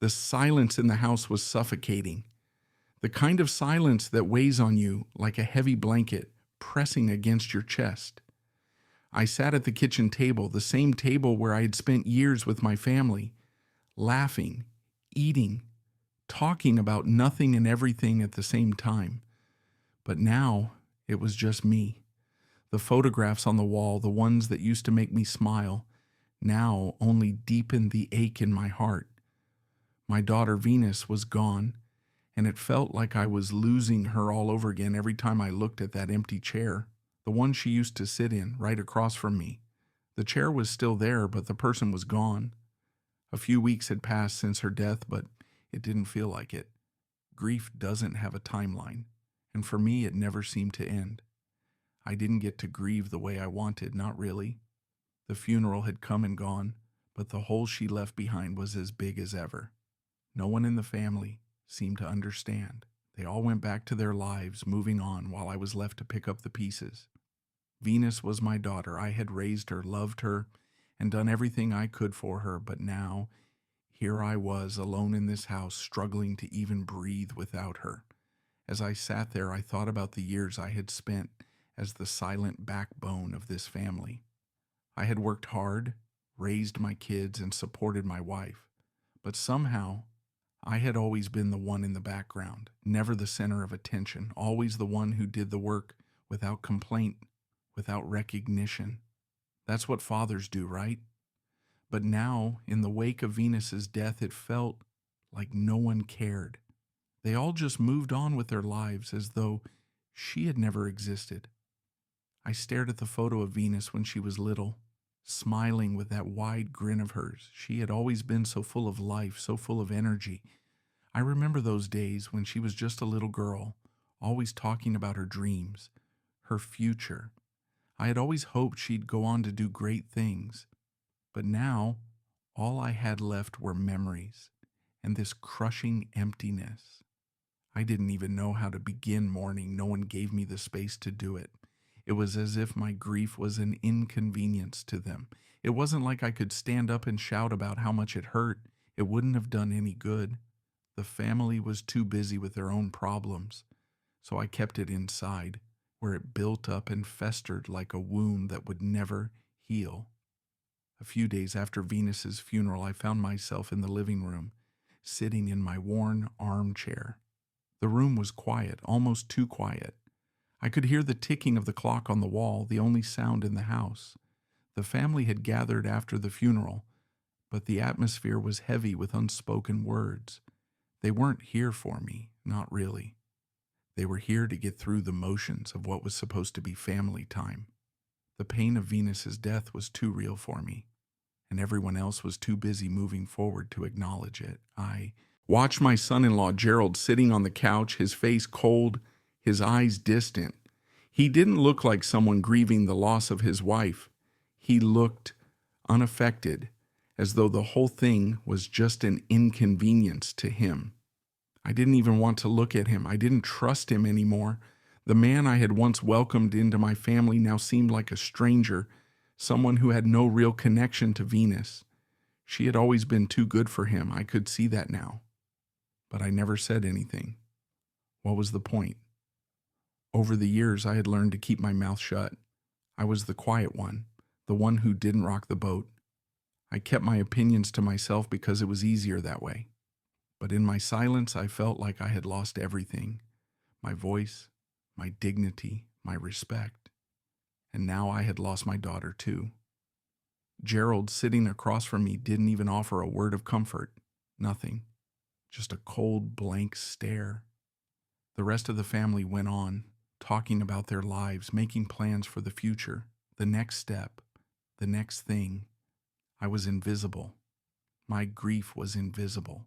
The silence in the house was suffocating. The kind of silence that weighs on you like a heavy blanket pressing against your chest. I sat at the kitchen table, the same table where I had spent years with my family, laughing, eating, talking about nothing and everything at the same time. But now it was just me. The photographs on the wall, the ones that used to make me smile, now only deepened the ache in my heart. My daughter Venus was gone, and it felt like I was losing her all over again every time I looked at that empty chair, the one she used to sit in, right across from me. The chair was still there, but the person was gone. A few weeks had passed since her death, but it didn't feel like it. Grief doesn't have a timeline, and for me it never seemed to end. I didn't get to grieve the way I wanted, not really. The funeral had come and gone, but the hole she left behind was as big as ever. No one in the family seemed to understand. They all went back to their lives, moving on, while I was left to pick up the pieces. Venus was my daughter. I had raised her, loved her, and done everything I could for her, but now, here I was, alone in this house, struggling to even breathe without her. As I sat there, I thought about the years I had spent as the silent backbone of this family. I had worked hard, raised my kids, and supported my wife, but somehow I had always been the one in the background, never the center of attention, always the one who did the work without complaint, without recognition. That's what fathers do, right? But now, in the wake of Venus's death, it felt like no one cared. They all just moved on with their lives as though she had never existed. I stared at the photo of Venus when she was little, smiling with that wide grin of hers. She had always been so full of life, so full of energy. I remember those days when she was just a little girl, always talking about her dreams, her future. I had always hoped she'd go on to do great things. But now, all I had left were memories and this crushing emptiness. I didn't even know how to begin mourning. No one gave me the space to do it. It was as if my grief was an inconvenience to them. It wasn't like I could stand up and shout about how much it hurt. It wouldn't have done any good. The family was too busy with their own problems, so I kept it inside, where it built up and festered like a wound that would never heal. A few days after Venus's funeral, I found myself in the living room, sitting in my worn armchair. The room was quiet, almost too quiet. I could hear the ticking of the clock on the wall, the only sound in the house. The family had gathered after the funeral, but the atmosphere was heavy with unspoken words. They weren't here for me, not really. They were here to get through the motions of what was supposed to be family time. The pain of Venus's death was too real for me, and everyone else was too busy moving forward to acknowledge it. I watched my son-in-law Gerald sitting on the couch, his face cold, his eyes distant. He didn't look like someone grieving the loss of his wife. He looked unaffected, as though the whole thing was just an inconvenience to him. I didn't even want to look at him. I didn't trust him anymore. The man I had once welcomed into my family now seemed like a stranger, someone who had no real connection to Venus. She had always been too good for him. I could see that now. But I never said anything. What was the point? Over the years, I had learned to keep my mouth shut. I was the quiet one, the one who didn't rock the boat. I kept my opinions to myself because it was easier that way. But in my silence, I felt like I had lost everything. My voice, my dignity, my respect. And now I had lost my daughter too. Gerald, sitting across from me, didn't even offer a word of comfort. Nothing. Just a cold, blank stare. The rest of the family went on, talking about their lives, making plans for the future, the next step, the next thing. I was invisible. My grief was invisible.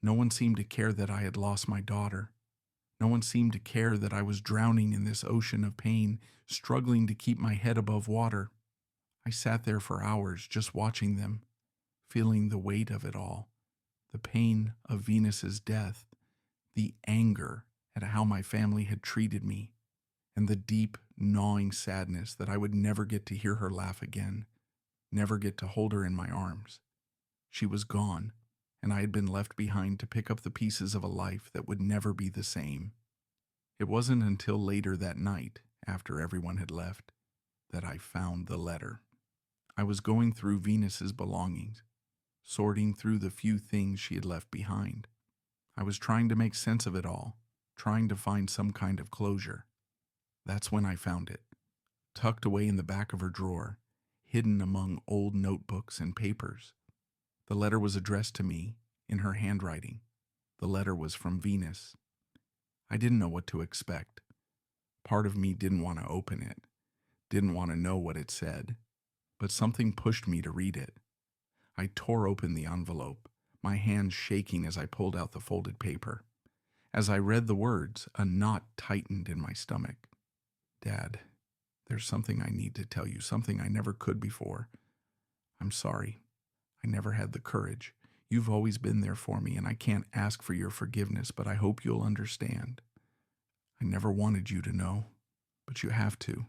No one seemed to care that I had lost my daughter. No one seemed to care that I was drowning in this ocean of pain, struggling to keep my head above water. I sat there for hours just watching them, feeling the weight of it all, the pain of Venus's death, the anger at how my family had treated me, and the deep, gnawing sadness that I would never get to hear her laugh again, never get to hold her in my arms. She was gone, and I had been left behind to pick up the pieces of a life that would never be the same. It wasn't until later that night, after everyone had left, that I found the letter. I was going through Venus's belongings, sorting through the few things she had left behind. I was trying to make sense of it all, trying to find some kind of closure. That's when I found it, tucked away in the back of her drawer, hidden among old notebooks and papers. The letter was addressed to me, in her handwriting. The letter was from Venus. I didn't know what to expect. Part of me didn't want to open it, didn't want to know what it said, but something pushed me to read it. I tore open the envelope, my hands shaking as I pulled out the folded paper. As I read the words, a knot tightened in my stomach. Dad, there's something I need to tell you, something I never could before. I'm sorry. I never had the courage. You've always been there for me, and I can't ask for your forgiveness, but I hope you'll understand. I never wanted you to know, but you have to.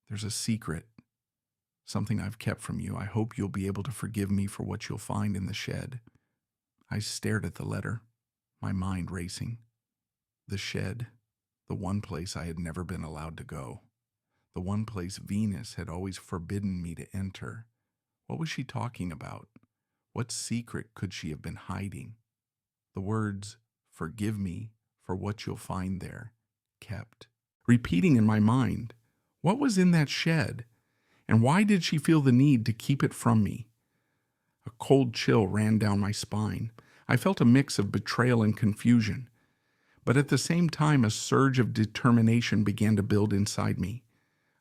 There's a secret, something I've kept from you. I hope you'll be able to forgive me for what you'll find in the shed. I stared at the letter, my mind racing. The shed, the one place I had never been allowed to go. The one place Venus had always forbidden me to enter. What was she talking about? What secret could she have been hiding? The words, "Forgive me for what you'll find there," kept repeating in my mind. What was in that shed? And why did she feel the need to keep it from me? A cold chill ran down my spine. I felt a mix of betrayal and confusion. But at the same time, a surge of determination began to build inside me.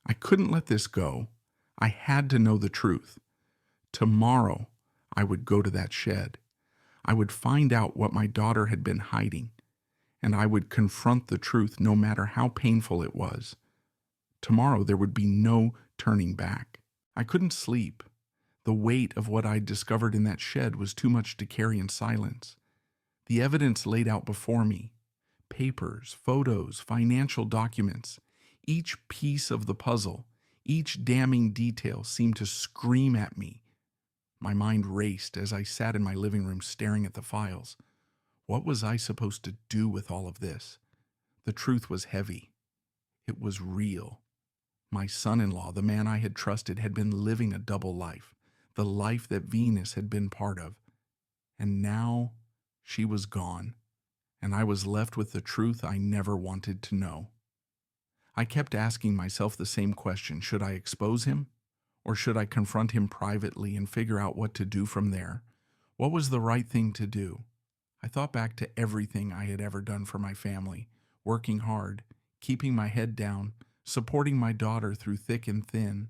I couldn't let this go. I had to know the truth. Tomorrow, I would go to that shed. I would find out what my daughter had been hiding, and I would confront the truth no matter how painful it was. Tomorrow, there would be no turning back. I couldn't sleep. The weight of what I'd discovered in that shed was too much to carry in silence. The evidence laid out before me, papers, photos, financial documents, each piece of the puzzle, each damning detail seemed to scream at me. My mind raced as I sat in my living room staring at the files. What was I supposed to do with all of this? The truth was heavy. It was real. My son-in-law, the man I had trusted, had been living a double life, the life that Venus had been part of. And now she was gone, and I was left with the truth I never wanted to know. I kept asking myself the same question: should I expose him? Or should I confront him privately and figure out what to do from there? What was the right thing to do? I thought back to everything I had ever done for my family, working hard, keeping my head down, supporting my daughter through thick and thin.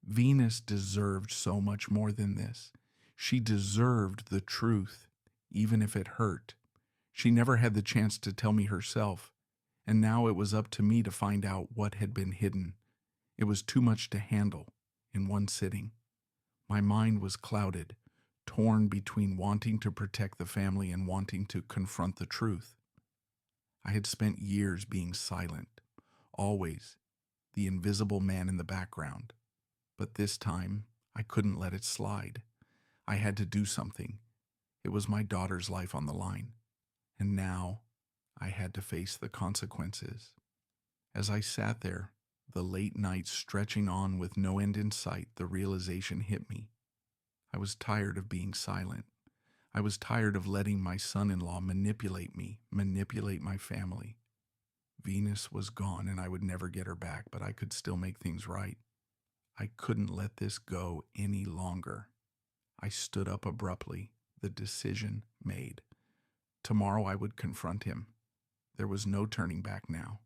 Venus deserved so much more than this. She deserved the truth, even if it hurt. She never had the chance to tell me herself, and now it was up to me to find out what had been hidden. It was too much to handle in one sitting. My mind was clouded, torn between wanting to protect the family and wanting to confront the truth. I had spent years being silent, always the invisible man in the background. But this time, I couldn't let it slide. I had to do something. It was my daughter's life on the line. And now, I had to face the consequences. As I sat there, the late nights stretching on with no end in sight, the realization hit me. I was tired of being silent. I was tired of letting my son-in-law manipulate me, manipulate my family. Venus was gone and I would never get her back, but I could still make things right. I couldn't let this go any longer. I stood up abruptly, the decision made. Tomorrow I would confront him. There was no turning back now.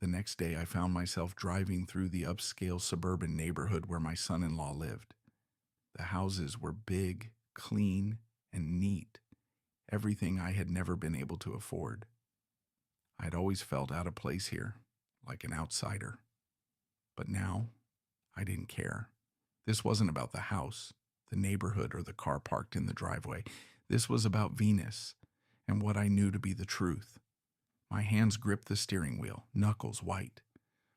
The next day I found myself driving through the upscale suburban neighborhood where my son-in-law lived. The houses were big, clean, and neat, everything I had never been able to afford. I'd always felt out of place here, like an outsider. But now, I didn't care. This wasn't about the house, the neighborhood, or the car parked in the driveway. This was about Venus and what I knew to be the truth. My hands gripped the steering wheel, knuckles white.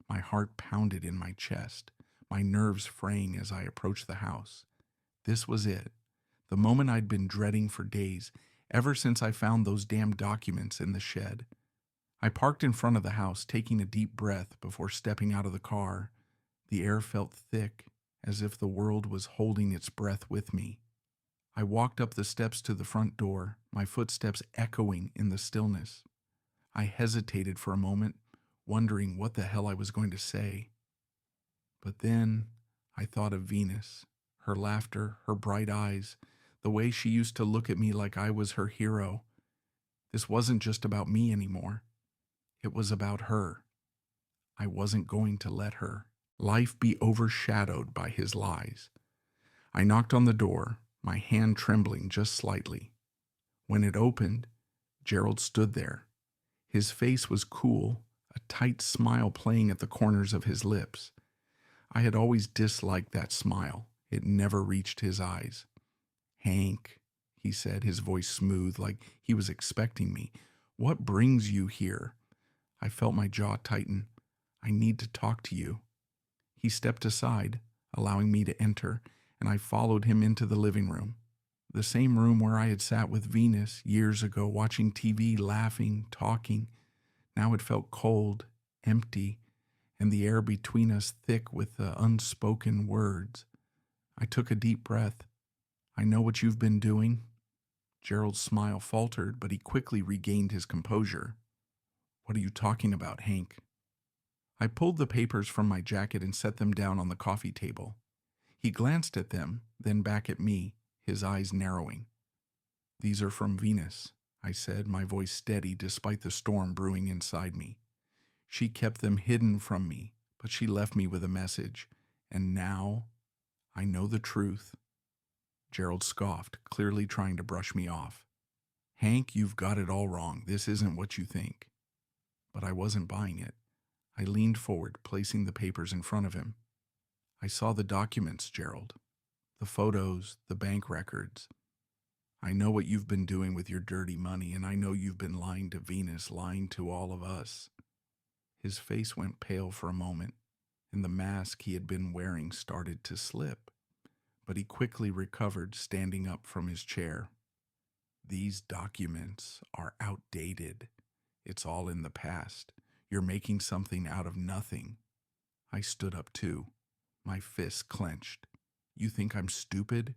My heart pounded in my chest, my nerves fraying as I approached the house. This was it, the moment I'd been dreading for days, ever since I found those damn documents in the shed. I parked in front of the house, taking a deep breath before stepping out of the car. The air felt thick, as if the world was holding its breath with me. I walked up the steps to the front door, my footsteps echoing in the stillness. I hesitated for a moment, wondering what the hell I was going to say. But then I thought of Venus, her laughter, her bright eyes, the way she used to look at me like I was her hero. This wasn't just about me anymore. It was about her. I wasn't going to let her life be overshadowed by his lies. I knocked on the door, my hand trembling just slightly. When it opened, Gerald stood there. His face was cool, a tight smile playing at the corners of his lips. I had always disliked that smile. It never reached his eyes. "Hank," he said, his voice smooth, like he was expecting me. "What brings you here?" I felt my jaw tighten. "I need to talk to you." He stepped aside, allowing me to enter, and I followed him into the living room. The same room where I had sat with Venus years ago, watching TV, laughing, talking. Now it felt cold, empty, and the air between us thick with the unspoken words. I took a deep breath. "I know what you've been doing." Gerald's smile faltered, but he quickly regained his composure. "What are you talking about, Hank?" I pulled the papers from my jacket and set them down on the coffee table. He glanced at them, then back at me, his eyes narrowing. "These are from Venus," I said, my voice steady despite the storm brewing inside me. "She kept them hidden from me, but she left me with a message, and now I know the truth." Gerald scoffed, clearly trying to brush me off. "Hank, you've got it all wrong. This isn't what you think." But I wasn't buying it. I leaned forward, placing the papers in front of him. "I saw the documents, Gerald. The photos, the bank records. I know what you've been doing with your dirty money, and I know you've been lying to Venus, lying to all of us." His face went pale for a moment, and the mask he had been wearing started to slip. But he quickly recovered, standing up from his chair. "These documents are outdated. It's all in the past. You're making something out of nothing." I stood up too, my fists clenched. "You think I'm stupid?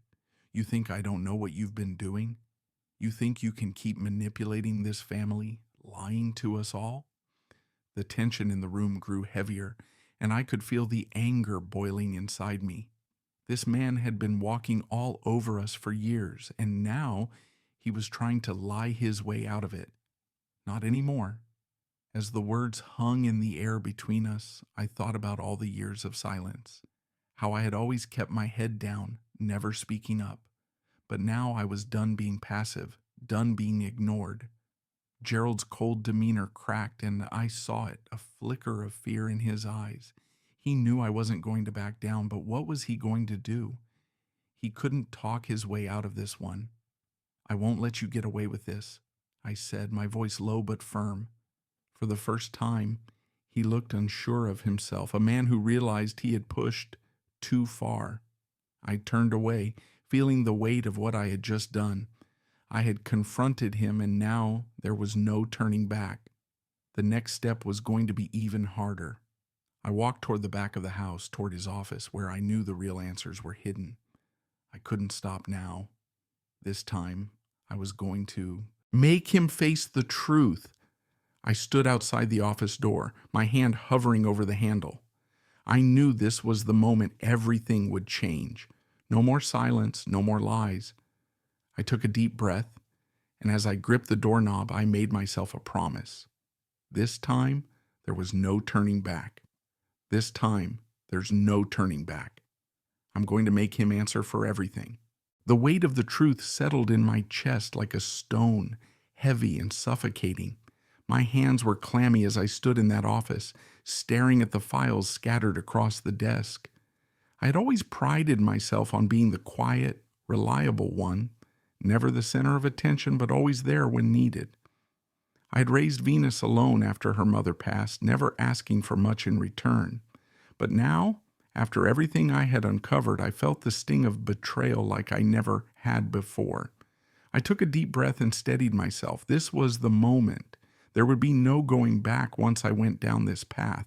You think I don't know what you've been doing? You think you can keep manipulating this family, lying to us all?" The tension in the room grew heavier, and I could feel the anger boiling inside me. This man had been walking all over us for years, and now he was trying to lie his way out of it. Not anymore. As the words hung in the air between us, I thought about all the years of silence, how I had always kept my head down, never speaking up. But now I was done being passive, done being ignored. Gerald's cold demeanor cracked, and I saw it, a flicker of fear in his eyes. He knew I wasn't going to back down, but what was he going to do? He couldn't talk his way out of this one. "I won't let you get away with this," I said, my voice low but firm. For the first time, he looked unsure of himself, a man who realized he had pushed too far. I turned away, feeling the weight of what I had just done. I had confronted him, and now there was no turning back. The next step was going to be even harder. I walked toward the back of the house, toward his office, where I knew the real answers were hidden. I couldn't stop now. This time, I was going to make him face the truth. I stood outside the office door, my hand hovering over the handle. I knew this was the moment everything would change. No more silence, no more lies. I took a deep breath, and as I gripped the doorknob, I made myself a promise. This time, there was no turning back. This time, there's no turning back. I'm going to make him answer for everything. The weight of the truth settled in my chest like a stone, heavy and suffocating. My hands were clammy as I stood in that office, staring at the files scattered across the desk. I had always prided myself on being the quiet, reliable one, never the center of attention, but always there when needed. I had raised Venus alone after her mother passed, never asking for much in return. But now, after everything I had uncovered, I felt the sting of betrayal like I never had before. I took a deep breath and steadied myself. This was the moment. There would be no going back once I went down this path.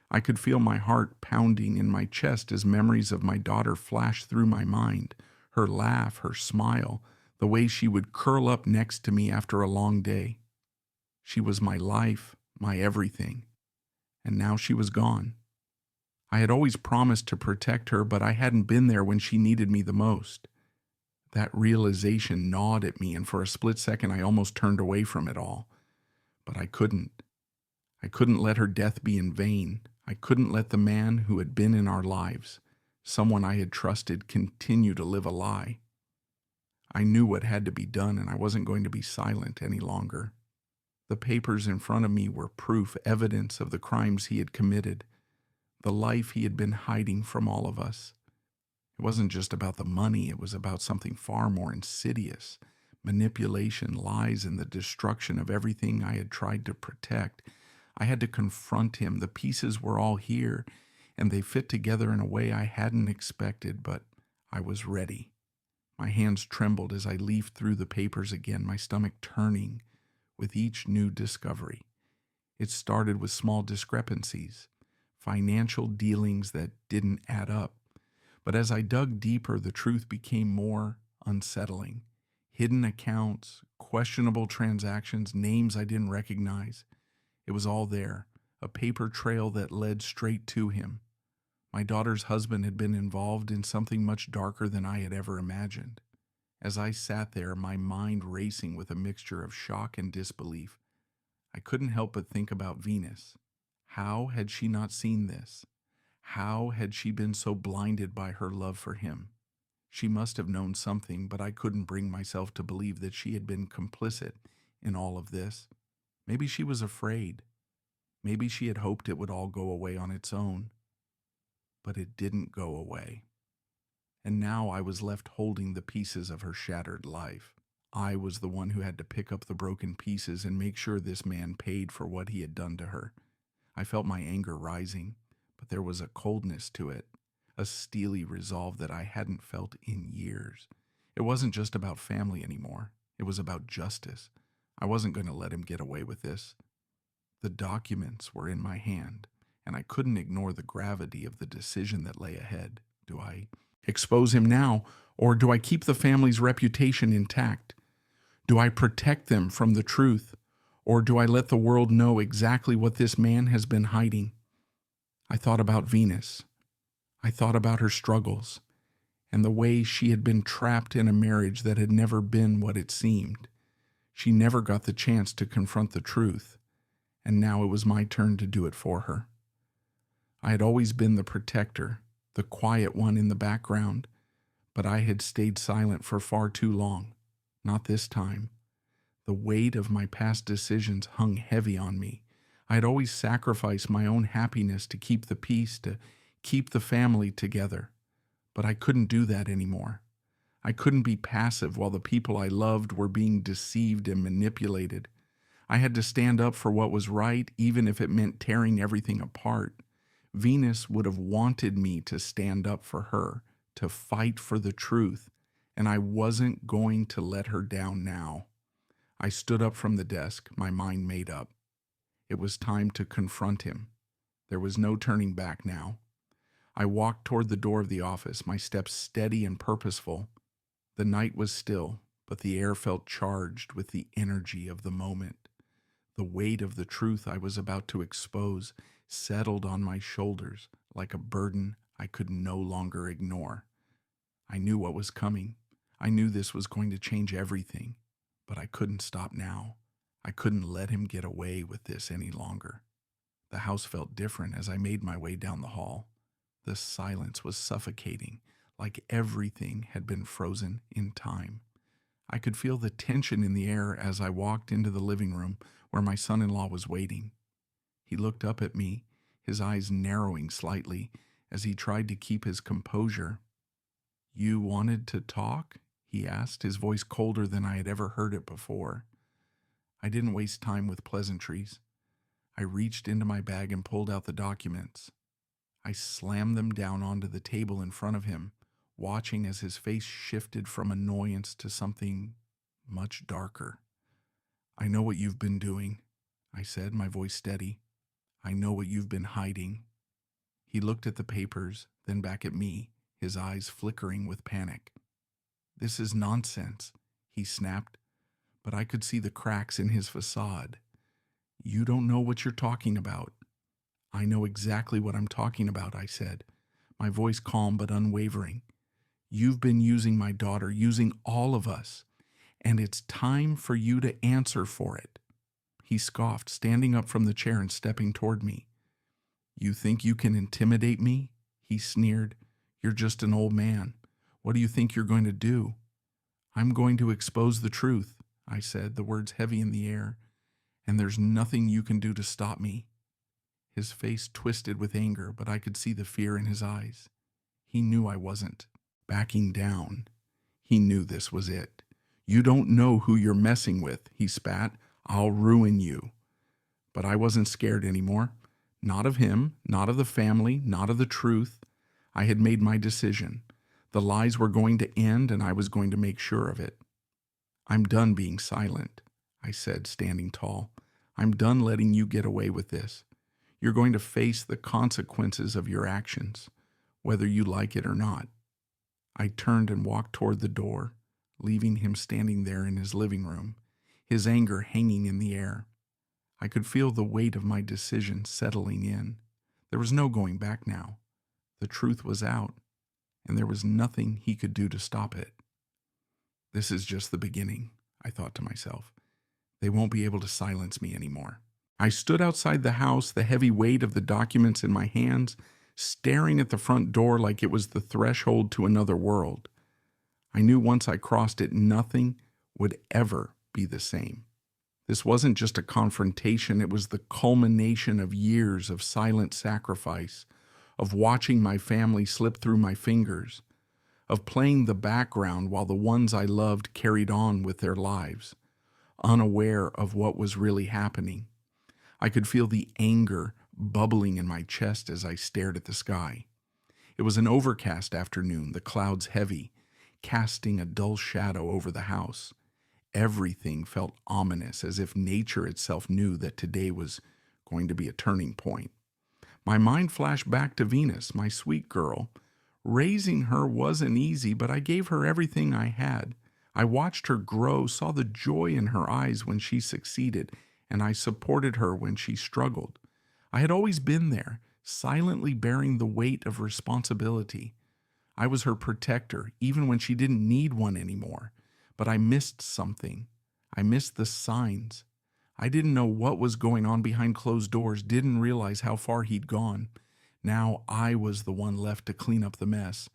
I could feel my heart pounding in my chest as memories of my daughter flashed through my mind. Her laugh, her smile, the way she would curl up next to me after a long day. She was my life, my everything. And now she was gone. I had always promised to protect her, but I hadn't been there when she needed me the most. That realization gnawed at me, and for a split second I almost turned away from it all. But I couldn't. I couldn't let her death be in vain. I couldn't let the man who had been in our lives, someone I had trusted, continue to live a lie. I knew what had to be done, and I wasn't going to be silent any longer. The papers in front of me were proof, evidence of the crimes he had committed, the life he had been hiding from all of us. It wasn't just about the money, it was about something far more insidious: manipulation, lies, and the destruction of everything I had tried to protect. I had to confront him. The pieces were all here, and they fit together in a way I hadn't expected, but I was ready. My hands trembled as I leafed through the papers again, my stomach turning with each new discovery. It started with small discrepancies, financial dealings that didn't add up. But as I dug deeper, the truth became more unsettling. Hidden accounts, questionable transactions, names I didn't recognize. It was all there, a paper trail that led straight to him. My daughter's husband had been involved in something much darker than I had ever imagined. As I sat there, my mind racing with a mixture of shock and disbelief, I couldn't help but think about Venus. How had she not seen this? How had she been so blinded by her love for him? She must have known something, but I couldn't bring myself to believe that she had been complicit in all of this. Maybe she was afraid. Maybe she had hoped it would all go away on its own. But it didn't go away. And now I was left holding the pieces of her shattered life. I was the one who had to pick up the broken pieces and make sure this man paid for what he had done to her. I felt my anger rising, but there was a coldness to it, a steely resolve that I hadn't felt in years. It wasn't just about family anymore. It was about justice. I wasn't going to let him get away with this. The documents were in my hand, and I couldn't ignore the gravity of the decision that lay ahead. Do I expose him now, or do I keep the family's reputation intact? Do I protect them from the truth, or do I let the world know exactly what this man has been hiding? I thought about Venus. I thought about her struggles, and the way she had been trapped in a marriage that had never been what it seemed. She never got the chance to confront the truth, and now it was my turn to do it for her. I had always been the protector, the quiet one in the background, but I had stayed silent for far too long. Not this time. The weight of my past decisions hung heavy on me. I had always sacrificed my own happiness to keep the peace, to keep the family together. But I couldn't do that anymore. I couldn't be passive while the people I loved were being deceived and manipulated. I had to stand up for what was right, even if it meant tearing everything apart. Venus would have wanted me to stand up for her, to fight for the truth, and I wasn't going to let her down now. I stood up from the desk, my mind made up. It was time to confront him. There was no turning back now. I walked toward the door of the office, my steps steady and purposeful. The night was still, but the air felt charged with the energy of the moment. The weight of the truth I was about to expose settled on my shoulders like a burden I could no longer ignore. I knew what was coming. I knew this was going to change everything, but I couldn't stop now. I couldn't let him get away with this any longer. The house felt different as I made my way down the hall. The silence was suffocating, like everything had been frozen in time. I could feel the tension in the air as I walked into the living room where my son-in-law was waiting. He looked up at me, his eyes narrowing slightly as he tried to keep his composure. "You wanted to talk?" he asked, his voice colder than I had ever heard it before. I didn't waste time with pleasantries. I reached into my bag and pulled out the documents. I slammed them down onto the table in front of him, watching as his face shifted from annoyance to something much darker. "I know what you've been doing," I said, my voice steady. "I know what you've been hiding." He looked at the papers, then back at me, his eyes flickering with panic. "This is nonsense," he snapped, but I could see the cracks in his facade. "You don't know what you're talking about." "I know exactly what I'm talking about," I said, my voice calm but unwavering. "You've been using my daughter, using all of us, and it's time for you to answer for it." He scoffed, standing up from the chair and stepping toward me. "You think you can intimidate me?" he sneered. "You're just an old man. What do you think you're going to do?" "I'm going to expose the truth," I said, the words heavy in the air, "and there's nothing you can do to stop me." His face twisted with anger, but I could see the fear in his eyes. He knew I wasn't backing down. He knew this was it. "You don't know who you're messing with," he spat. "I'll ruin you." But I wasn't scared anymore. Not of him, not of the family, not of the truth. I had made my decision. The lies were going to end, and I was going to make sure of it. "I'm done being silent," I said, standing tall. "I'm done letting you get away with this. You're going to face the consequences of your actions, whether you like it or not." I turned and walked toward the door, leaving him standing there in his living room, his anger hanging in the air. I could feel the weight of my decision settling in. There was no going back now. The truth was out, and there was nothing he could do to stop it. This is just the beginning, I thought to myself. They won't be able to silence me anymore. I stood outside the house, the heavy weight of the documents in my hands, staring at the front door like it was the threshold to another world. I knew once I crossed it, nothing would ever be the same. This wasn't just a confrontation, it was the culmination of years of silent sacrifice, of watching my family slip through my fingers, of playing the background while the ones I loved carried on with their lives, unaware of what was really happening. I could feel the anger bubbling in my chest as I stared at the sky. It was an overcast afternoon, the clouds heavy, casting a dull shadow over the house. Everything felt ominous, as if nature itself knew that today was going to be a turning point. My mind flashed back to Venus, my sweet girl. Raising her wasn't easy, but I gave her everything I had. I watched her grow, saw the joy in her eyes when she succeeded, and I supported her when she struggled. I had always been there, silently bearing the weight of responsibility. I was her protector, even when she didn't need one anymore. But I missed something. I missed the signs. I didn't know what was going on behind closed doors, didn't realize how far he'd gone. Now I was the one left to clean up the mess.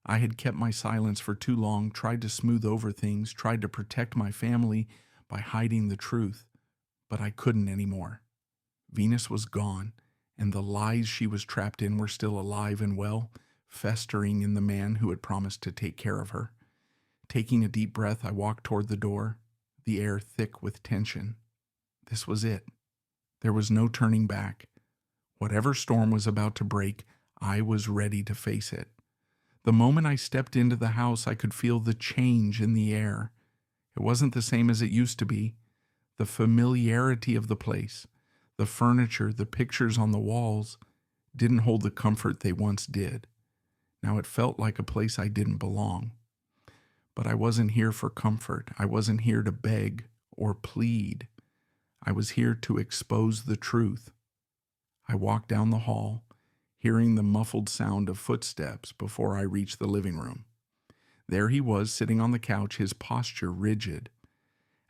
I had kept my silence for too long, tried to smooth over things, tried to protect my family by hiding the truth. But I couldn't anymore. Venus was gone, and the lies she was trapped in were still alive and well, festering in the man who had promised to take care of her. Taking a deep breath, I walked toward the door, the air thick with tension. This was it. There was no turning back. Whatever storm was about to break, I was ready to face it. The moment I stepped into the house, I could feel the change in the air. It wasn't the same as it used to be. The familiarity of the place, the furniture, the pictures on the walls, didn't hold the comfort they once did. Now it felt like a place I didn't belong. But I wasn't here for comfort. I wasn't here to beg or plead. I was here to expose the truth. I walked down the hall, hearing the muffled sound of footsteps before I reached the living room. There he was, sitting on the couch, his posture rigid.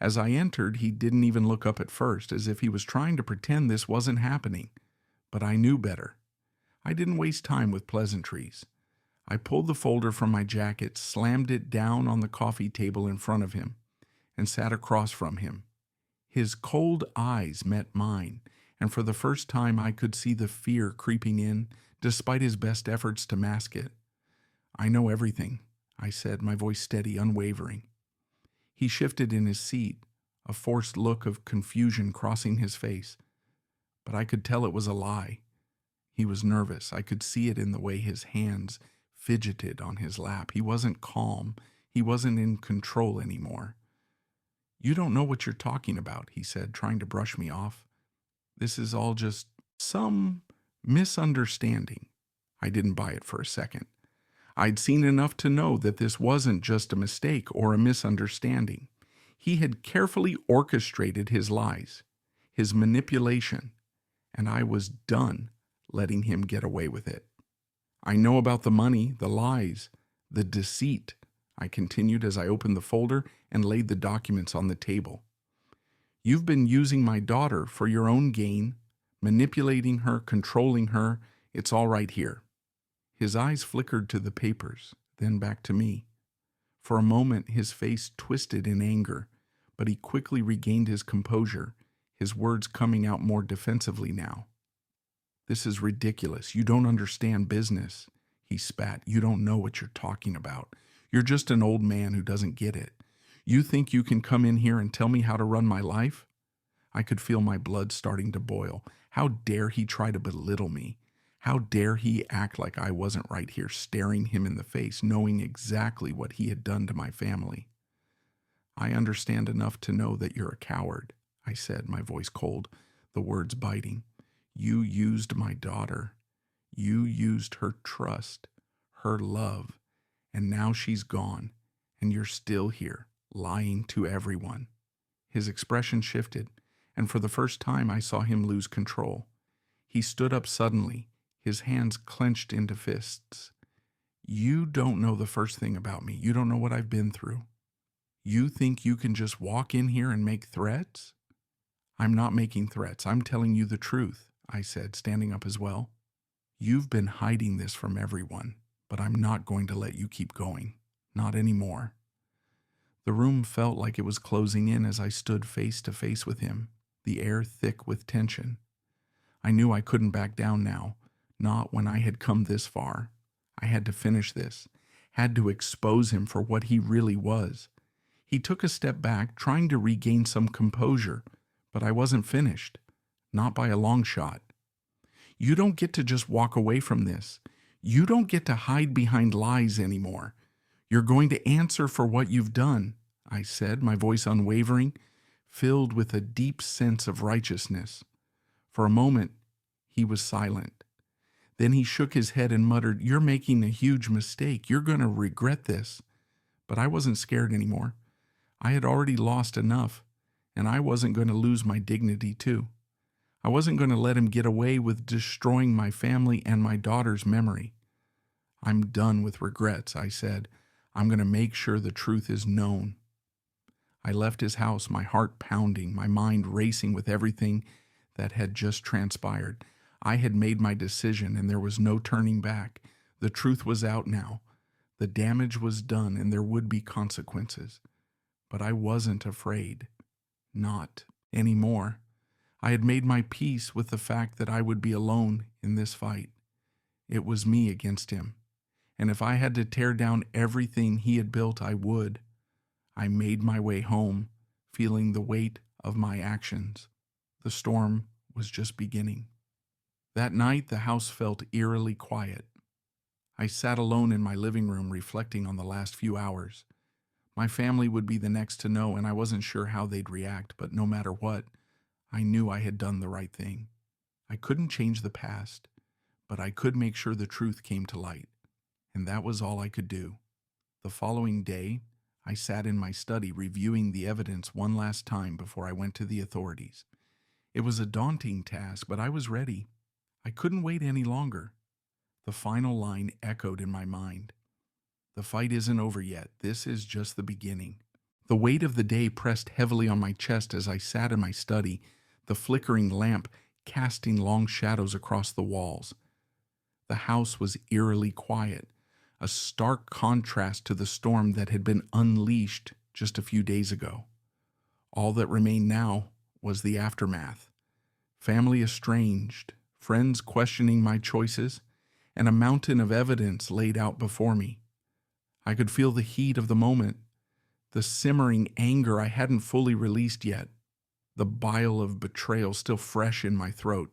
As I entered, he didn't even look up at first, as if he was trying to pretend this wasn't happening. But I knew better. I didn't waste time with pleasantries. I pulled the folder from my jacket, slammed it down on the coffee table in front of him, and sat across from him. His cold eyes met mine, and for the first time I could see the fear creeping in, despite his best efforts to mask it. "I know everything," I said, my voice steady, unwavering. He shifted in his seat, a forced look of confusion crossing his face. But I could tell it was a lie. He was nervous. I could see it in the way his hands fidgeted on his lap. He wasn't calm. He wasn't in control anymore. "You don't know what you're talking about," he said, trying to brush me off. "This is all just some misunderstanding." I didn't buy it for a second. I'd seen enough to know that this wasn't just a mistake or a misunderstanding. He had carefully orchestrated his lies, his manipulation, and I was done letting him get away with it. "I know about the money, the lies, the deceit," I continued as I opened the folder and laid the documents on the table. "You've been using my daughter for your own gain, manipulating her, controlling her. It's all right here." His eyes flickered to the papers, then back to me. For a moment, his face twisted in anger, but he quickly regained his composure, his words coming out more defensively now. "This is ridiculous. You don't understand business," he spat. "You don't know what you're talking about. You're just an old man who doesn't get it. You think you can come in here and tell me how to run my life?" I could feel my blood starting to boil. How dare he try to belittle me? How dare he act like I wasn't right here, staring him in the face, knowing exactly what he had done to my family? "I understand enough to know that you're a coward," I said, my voice cold, the words biting. "You used my daughter. You used her trust, her love, and now she's gone, and you're still here, lying to everyone." His expression shifted, and for the first time I saw him lose control. He stood up suddenly, his hands clenched into fists. "You don't know the first thing about me. You don't know what I've been through. You think you can just walk in here and make threats?" "I'm not making threats. I'm telling you the truth," I said, standing up as well. "You've been hiding this from everyone, but I'm not going to let you keep going. Not anymore." The room felt like it was closing in as I stood face to face with him, the air thick with tension. I knew I couldn't back down now, not when I had come this far. I had to finish this, had to expose him for what he really was. He took a step back, trying to regain some composure, but I wasn't finished, not by a long shot. "You don't get to just walk away from this. You don't get to hide behind lies anymore. You're going to answer for what you've done," I said, my voice unwavering, filled with a deep sense of righteousness. For a moment, he was silent. Then he shook his head and muttered, "You're making a huge mistake. You're going to regret this." But I wasn't scared anymore. I had already lost enough, and I wasn't going to lose my dignity too. I wasn't going to let him get away with destroying my family and my daughter's memory. "I'm done with regrets," I said. "I'm going to make sure the truth is known." I left his house, my heart pounding, my mind racing with everything that had just transpired. I had made my decision, and there was no turning back. The truth was out now. The damage was done, and there would be consequences. But I wasn't afraid. Not anymore. I had made my peace with the fact that I would be alone in this fight. It was me against him. And if I had to tear down everything he had built, I would. I made my way home, feeling the weight of my actions. The storm was just beginning. That night, the house felt eerily quiet. I sat alone in my living room, reflecting on the last few hours. My family would be the next to know, and I wasn't sure how they'd react, but no matter what, I knew I had done the right thing. I couldn't change the past, but I could make sure the truth came to light, and that was all I could do. The following day, I sat in my study reviewing the evidence one last time before I went to the authorities. It was a daunting task, but I was ready. I couldn't wait any longer. The final line echoed in my mind. The fight isn't over yet. This is just the beginning. The weight of the day pressed heavily on my chest as I sat in my study, the flickering lamp casting long shadows across the walls. The house was eerily quiet, a stark contrast to the storm that had been unleashed just a few days ago. All that remained now was the aftermath. Family estranged, friends questioning my choices, and a mountain of evidence laid out before me. I could feel the heat of the moment, the simmering anger I hadn't fully released yet, the bile of betrayal still fresh in my throat.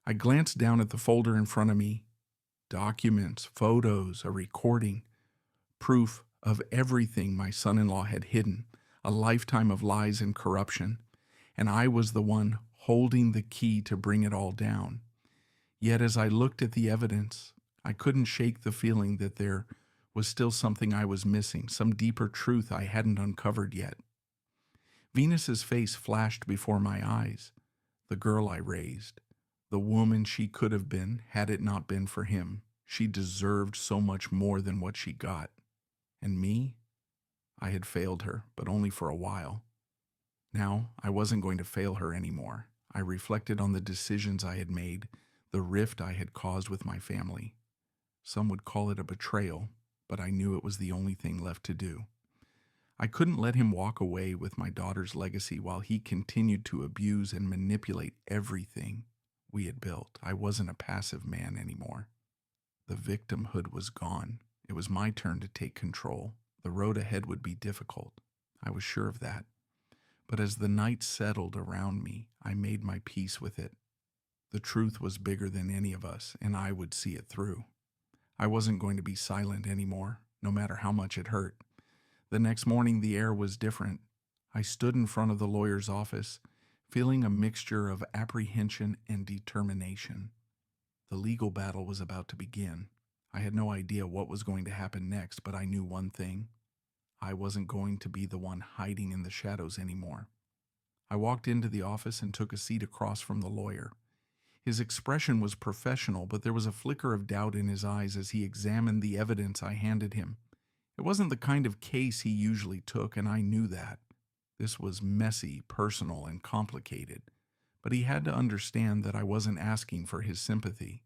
I glanced down at the folder in front of me. documents, photos, a recording, proof of everything my son-in-law had hidden, a lifetime of lies and corruption, and I was the one holding the key to bring it all down. Yet as I looked at the evidence, I couldn't shake the feeling that there was still something I was missing, some deeper truth I hadn't uncovered yet. Venus's face flashed before my eyes, the girl I raised, the woman she could have been had it not been for him. She deserved so much more than what she got. And me? I had failed her, but only for a while. Now, I wasn't going to fail her anymore. I reflected on the decisions I had made, the rift I had caused with my family. Some would call it a betrayal, but I knew it was the only thing left to do. I couldn't let him walk away with my daughter's legacy while he continued to abuse and manipulate everything we had built. I wasn't a passive man anymore. The victimhood was gone. It was my turn to take control. The road ahead would be difficult. I was sure of that. But as the night settled around me, I made my peace with it. The truth was bigger than any of us, and I would see it through. I wasn't going to be silent anymore, no matter how much it hurt. The next morning, the air was different. I stood in front of the lawyer's office, feeling a mixture of apprehension and determination. The legal battle was about to begin. I had no idea what was going to happen next, but I knew one thing. I wasn't going to be the one hiding in the shadows anymore. I walked into the office and took a seat across from the lawyer. His expression was professional, but there was a flicker of doubt in his eyes as he examined the evidence I handed him. It wasn't the kind of case he usually took, and I knew that. This was messy, personal, and complicated. But he had to understand that I wasn't asking for his sympathy.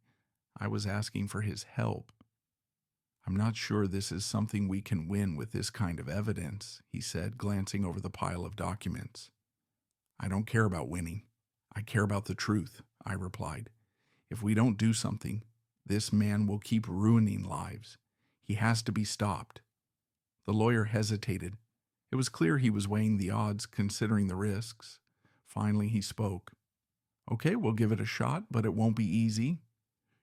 I was asking for his help. "I'm not sure this is something we can win with this kind of evidence," he said, glancing over the pile of documents. "I don't care about winning. I care about the truth," I replied. "If we don't do something, this man will keep ruining lives. He has to be stopped." The lawyer hesitated. It was clear he was weighing the odds, considering the risks. Finally, he spoke. "Okay, we'll give it a shot, but it won't be easy.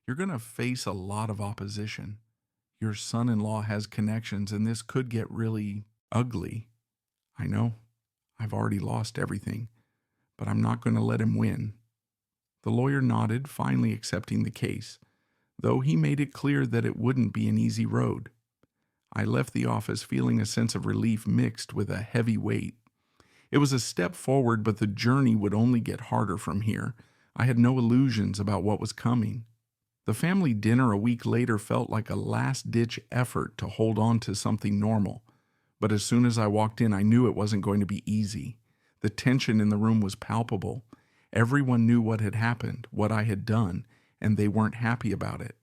You're going to face a lot of opposition. Your son-in-law has connections, and this could get really ugly. I know. I've already lost everything, but I'm not going to let him win." The lawyer nodded, finally accepting the case, though he made it clear that it wouldn't be an easy road. I left the office feeling a sense of relief mixed with a heavy weight. It was a step forward, but the journey would only get harder from here. I had no illusions about what was coming. The family dinner a week later felt like a last-ditch effort to hold on to something normal. But as soon as I walked in, I knew it wasn't going to be easy. The tension in the room was palpable. Everyone knew what had happened, what I had done, and they weren't happy about it.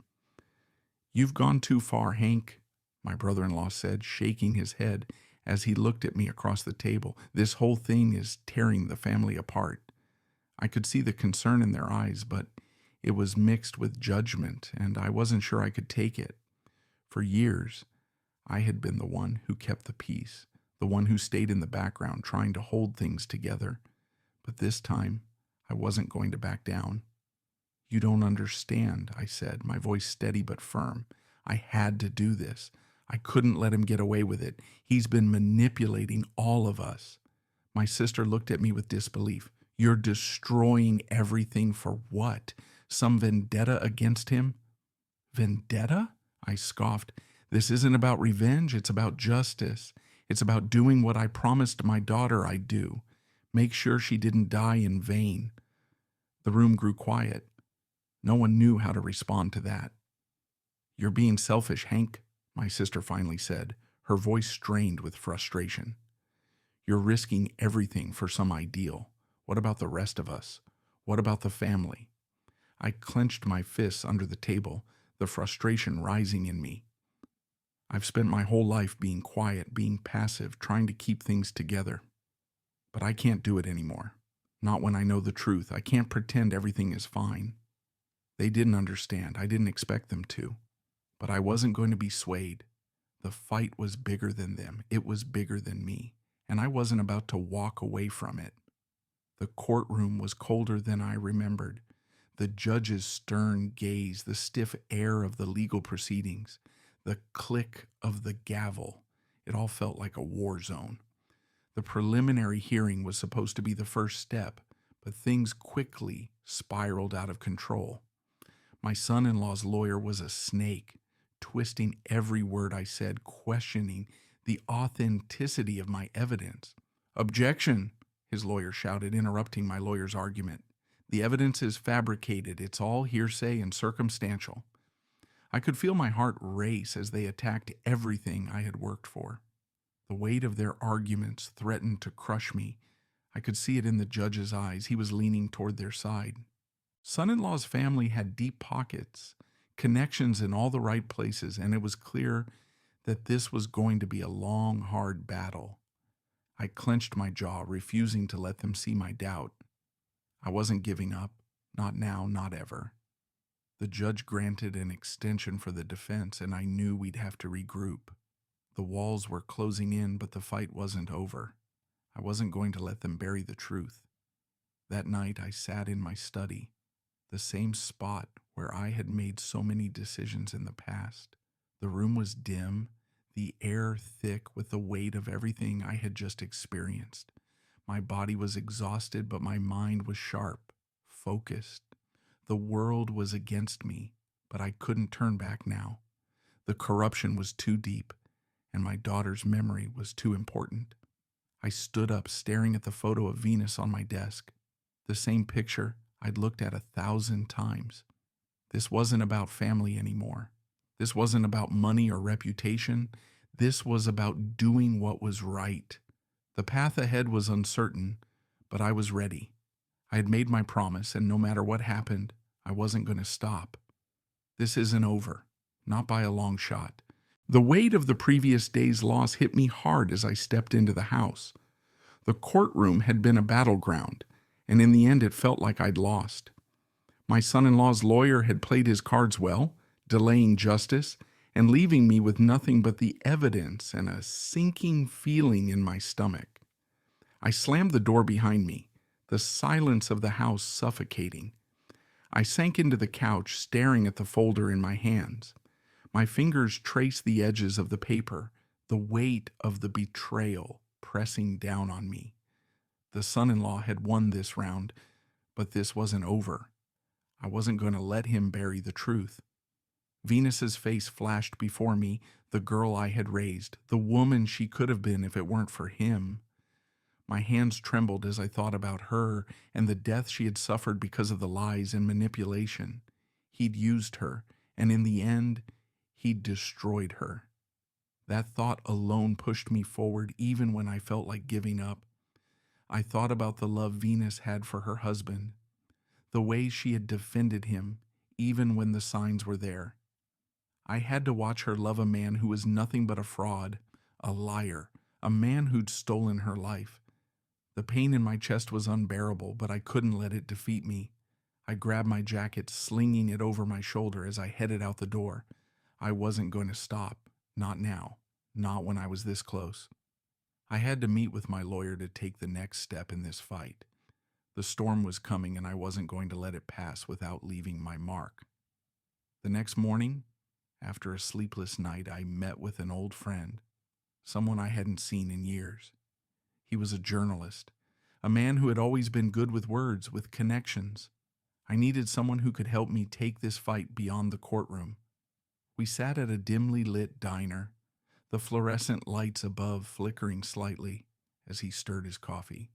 "You've gone too far, Hank," my brother-in-law said, shaking his head as he looked at me across the table. "This whole thing is tearing the family apart." I could see the concern in their eyes, but it was mixed with judgment, and I wasn't sure I could take it. For years, I had been the one who kept the peace, the one who stayed in the background trying to hold things together. But this time, I wasn't going to back down. "You don't understand," I said, my voice steady but firm. "I had to do this. I couldn't let him get away with it. He's been manipulating all of us." My sister looked at me with disbelief. "You're destroying everything for what? Some vendetta against him?" "Vendetta?" I scoffed. "This isn't about revenge. It's about justice. It's about doing what I promised my daughter I'd do. Make sure she didn't die in vain." The room grew quiet. No one knew how to respond to that. "You're being selfish, Hank," my sister finally said, her voice strained with frustration. "You're risking everything for some ideal. What about the rest of us? What about the family?" I clenched my fists under the table, the frustration rising in me. I've spent my whole life being quiet, being passive, trying to keep things together. But I can't do it anymore. Not when I know the truth. I can't pretend everything is fine. They didn't understand. I didn't expect them to. But I wasn't going to be swayed. The fight was bigger than them. It was bigger than me. And I wasn't about to walk away from it. The courtroom was colder than I remembered. The judge's stern gaze, the stiff air of the legal proceedings, the click of the gavel, it all felt like a war zone. The preliminary hearing was supposed to be the first step, but things quickly spiraled out of control. My son-in-law's lawyer was a snake, twisting every word I said, questioning the authenticity of my evidence. "Objection," his lawyer shouted, interrupting my lawyer's argument. "The evidence is fabricated. It's all hearsay and circumstantial." I could feel my heart race as they attacked everything I had worked for. The weight of their arguments threatened to crush me. I could see it in the judge's eyes. He was leaning toward their side. Son-in-law's family had deep pockets, connections in all the right places, and it was clear that this was going to be a long, hard battle. I clenched my jaw, refusing to let them see my doubt. I wasn't giving up. Not now, not ever. The judge granted an extension for the defense, and I knew we'd have to regroup. The walls were closing in, but the fight wasn't over. I wasn't going to let them bury the truth. That night, I sat in my study, the same spot where I had made so many decisions in the past. The room was dim, the air thick with the weight of everything I had just experienced. My body was exhausted, but my mind was sharp, focused. The world was against me, but I couldn't turn back now. The corruption was too deep, and my daughter's memory was too important. I stood up, staring at the photo of Venus on my desk, the same picture I'd looked at 1,000 times. This wasn't about family anymore. This wasn't about money or reputation. This was about doing what was right. The path ahead was uncertain, but I was ready. I had made my promise, and no matter what happened, I wasn't going to stop. This isn't over, not by a long shot. The weight of the previous day's loss hit me hard as I stepped into the house. The courtroom had been a battleground, and in the end it felt like I'd lost. My son-in-law's lawyer had played his cards well, delaying justice and leaving me with nothing but the evidence and a sinking feeling in my stomach. I slammed the door behind me, the silence of the house suffocating. I sank into the couch, staring at the folder in my hands. My fingers traced the edges of the paper, the weight of the betrayal pressing down on me. The son-in-law had won this round, but this wasn't over. I wasn't going to let him bury the truth. Venus's face flashed before me, the girl I had raised, the woman she could have been if it weren't for him. My hands trembled as I thought about her and the death she had suffered because of the lies and manipulation. He'd used her, and in the end, he'd destroyed her. That thought alone pushed me forward even when I felt like giving up. I thought about the love Venus had for her husband, the way she had defended him even when the signs were there. I had to watch her love a man who was nothing but a fraud, a liar, a man who'd stolen her life. The pain in my chest was unbearable, but I couldn't let it defeat me. I grabbed my jacket, slinging it over my shoulder as I headed out the door. I wasn't going to stop. Not now. Not when I was this close. I had to meet with my lawyer to take the next step in this fight. The storm was coming, and I wasn't going to let it pass without leaving my mark. The next morning, after a sleepless night, I met with an old friend, someone I hadn't seen in years. He was a journalist, a man who had always been good with words, with connections. I needed someone who could help me take this fight beyond the courtroom. We sat at a dimly lit diner, the fluorescent lights above flickering slightly as he stirred his coffee.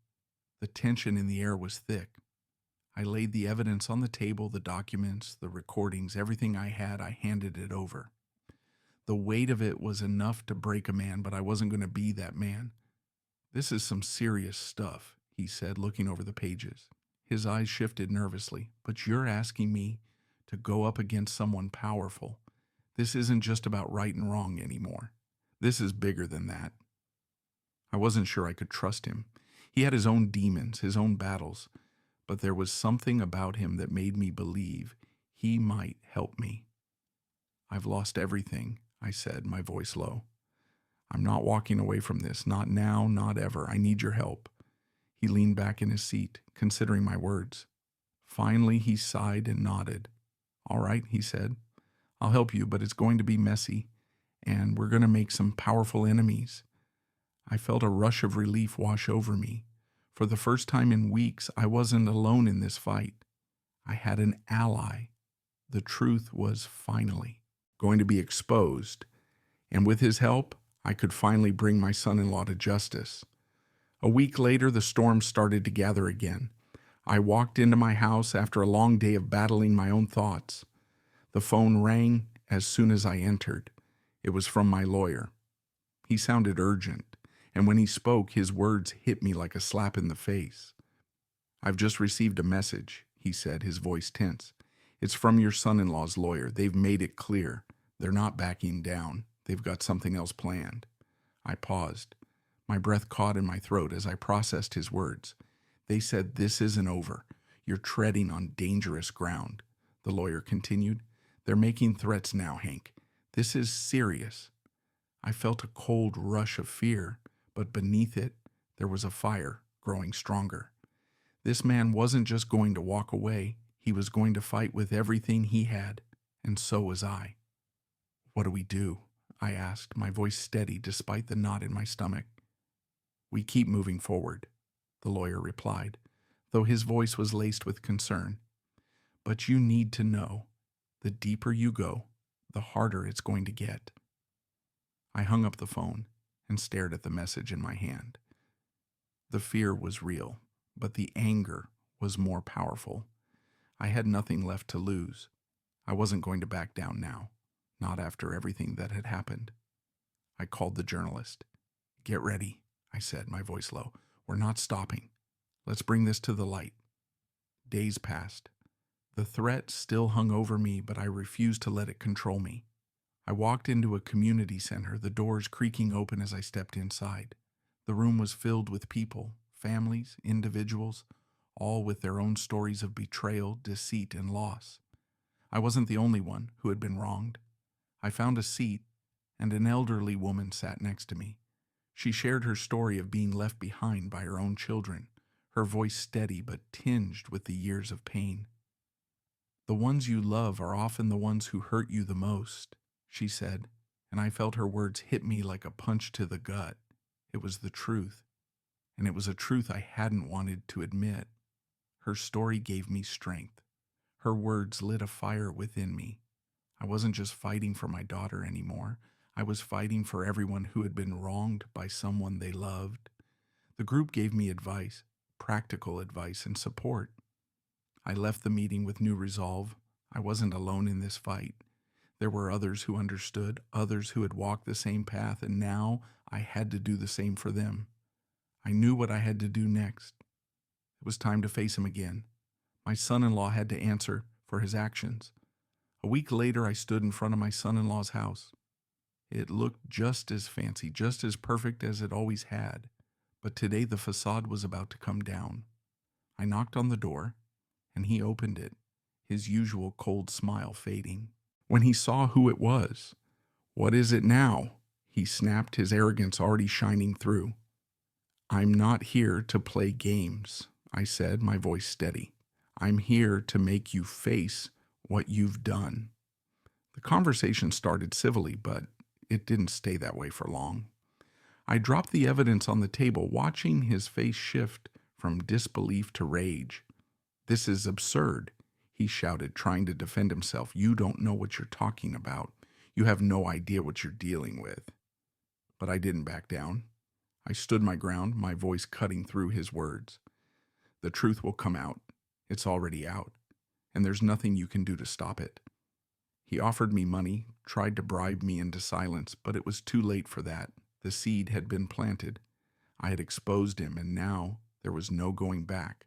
The tension in the air was thick. I laid the evidence on the table, the documents, the recordings, everything I had, I handed it over. The weight of it was enough to break a man, but I wasn't going to be that man. "This is some serious stuff," he said, looking over the pages. His eyes shifted nervously. "But you're asking me to go up against someone powerful. This isn't just about right and wrong anymore. This is bigger than that." I wasn't sure I could trust him. He had his own demons, his own battles, but there was something about him that made me believe he might help me. "I've lost everything," I said, my voice low. "I'm not walking away from this, not now, not ever. I need your help." He leaned back in his seat, considering my words. Finally, he sighed and nodded. "All right," he said. "I'll help you, but it's going to be messy, and we're going to make some powerful enemies." I felt a rush of relief wash over me. For the first time in weeks, I wasn't alone in this fight. I had an ally. The truth was finally going to be exposed, and with his help, I could finally bring my son-in-law to justice. A week later, the storm started to gather again. I walked into my house after a long day of battling my own thoughts. The phone rang as soon as I entered. It was from my lawyer. He sounded urgent, and when he spoke, his words hit me like a slap in the face. "I've just received a message," he said, his voice tense. "It's from your son-in-law's lawyer. They've made it clear. They're not backing down. They've got something else planned." I paused. My breath caught in my throat as I processed his words. "They said this isn't over. You're treading on dangerous ground," the lawyer continued. "They're making threats now, Hank. This is serious." I felt a cold rush of fear, but beneath it, there was a fire growing stronger. This man wasn't just going to walk away. He was going to fight with everything he had, and so was I. "What do we do?" I asked, my voice steady despite the knot in my stomach. "We keep moving forward," the lawyer replied, though his voice was laced with concern. "But you need to know, the deeper you go, the harder it's going to get." I hung up the phone and stared at the message in my hand. The fear was real, but the anger was more powerful. I had nothing left to lose. I wasn't going to back down now, not after everything that had happened. I called the journalist. "Get ready," I said, my voice low. "We're not stopping. Let's bring this to the light." Days passed. The threat still hung over me, but I refused to let it control me. I walked into a community center, the doors creaking open as I stepped inside. The room was filled with people, families, individuals, all with their own stories of betrayal, deceit, and loss. I wasn't the only one who had been wronged. I found a seat, and an elderly woman sat next to me. She shared her story of being left behind by her own children, her voice steady but tinged with the years of pain. "The ones you love are often the ones who hurt you the most," she said, and I felt her words hit me like a punch to the gut. It was the truth, and it was a truth I hadn't wanted to admit. Her story gave me strength. Her words lit a fire within me. I wasn't just fighting for my daughter anymore. I was fighting for everyone who had been wronged by someone they loved. The group gave me advice, practical advice, and support. I left the meeting with new resolve. I wasn't alone in this fight. There were others who understood, others who had walked the same path, and now I had to do the same for them. I knew what I had to do next. It was time to face him again. My son-in-law had to answer for his actions. A week later, I stood in front of my son-in-law's house. It looked just as fancy, just as perfect as it always had. But today the facade was about to come down. I knocked on the door, and he opened it, his usual cold smile fading. When he saw who it was, "What is it now?" he snapped, his arrogance already shining through. "I'm not here to play games," I said, my voice steady. "I'm here to make you face what you've done." The conversation started civilly, but it didn't stay that way for long. I dropped the evidence on the table, watching his face shift from disbelief to rage. "This is absurd," he shouted, trying to defend himself. "You don't know what you're talking about. You have no idea what you're dealing with." But I didn't back down. I stood my ground, my voice cutting through his words. "The truth will come out. It's already out, and there's nothing you can do to stop it." He offered me money, tried to bribe me into silence, but it was too late for that. The seed had been planted. I had exposed him, and now there was no going back.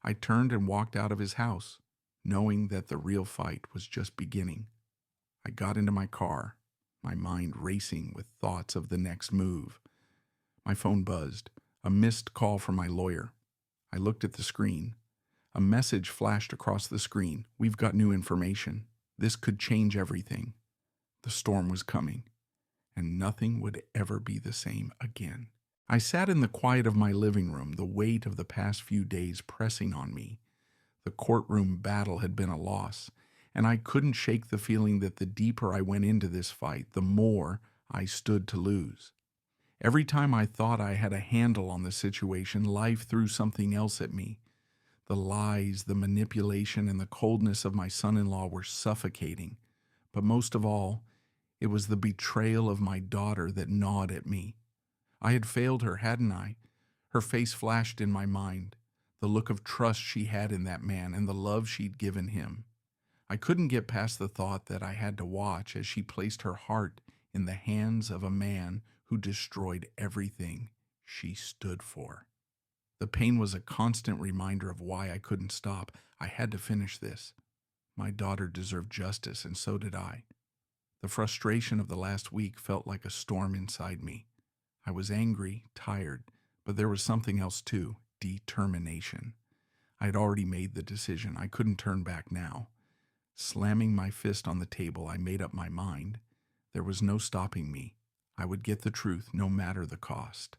I turned and walked out of his house, knowing that the real fight was just beginning. I got into my car, my mind racing with thoughts of the next move. My phone buzzed, a missed call from my lawyer. I looked at the screen. A message flashed across the screen. "We've got new information. This could change everything." The storm was coming, and nothing would ever be the same again. I sat in the quiet of my living room, the weight of the past few days pressing on me. The courtroom battle had been a loss, and I couldn't shake the feeling that the deeper I went into this fight, the more I stood to lose. Every time I thought I had a handle on the situation, life threw something else at me. The lies, the manipulation, and the coldness of my son-in-law were suffocating. But most of all, it was the betrayal of my daughter that gnawed at me. I had failed her, hadn't I? Her face flashed in my mind, the look of trust she had in that man and the love she'd given him. I couldn't get past the thought that I had to watch as she placed her heart in the hands of a man who destroyed everything she stood for. The pain was a constant reminder of why I couldn't stop. I had to finish this. My daughter deserved justice, and so did I. The frustration of the last week felt like a storm inside me. I was angry, tired, but there was something else too: determination. I had already made the decision. I couldn't turn back now. Slamming my fist on the table, I made up my mind. There was no stopping me. I would get the truth, no matter the cost.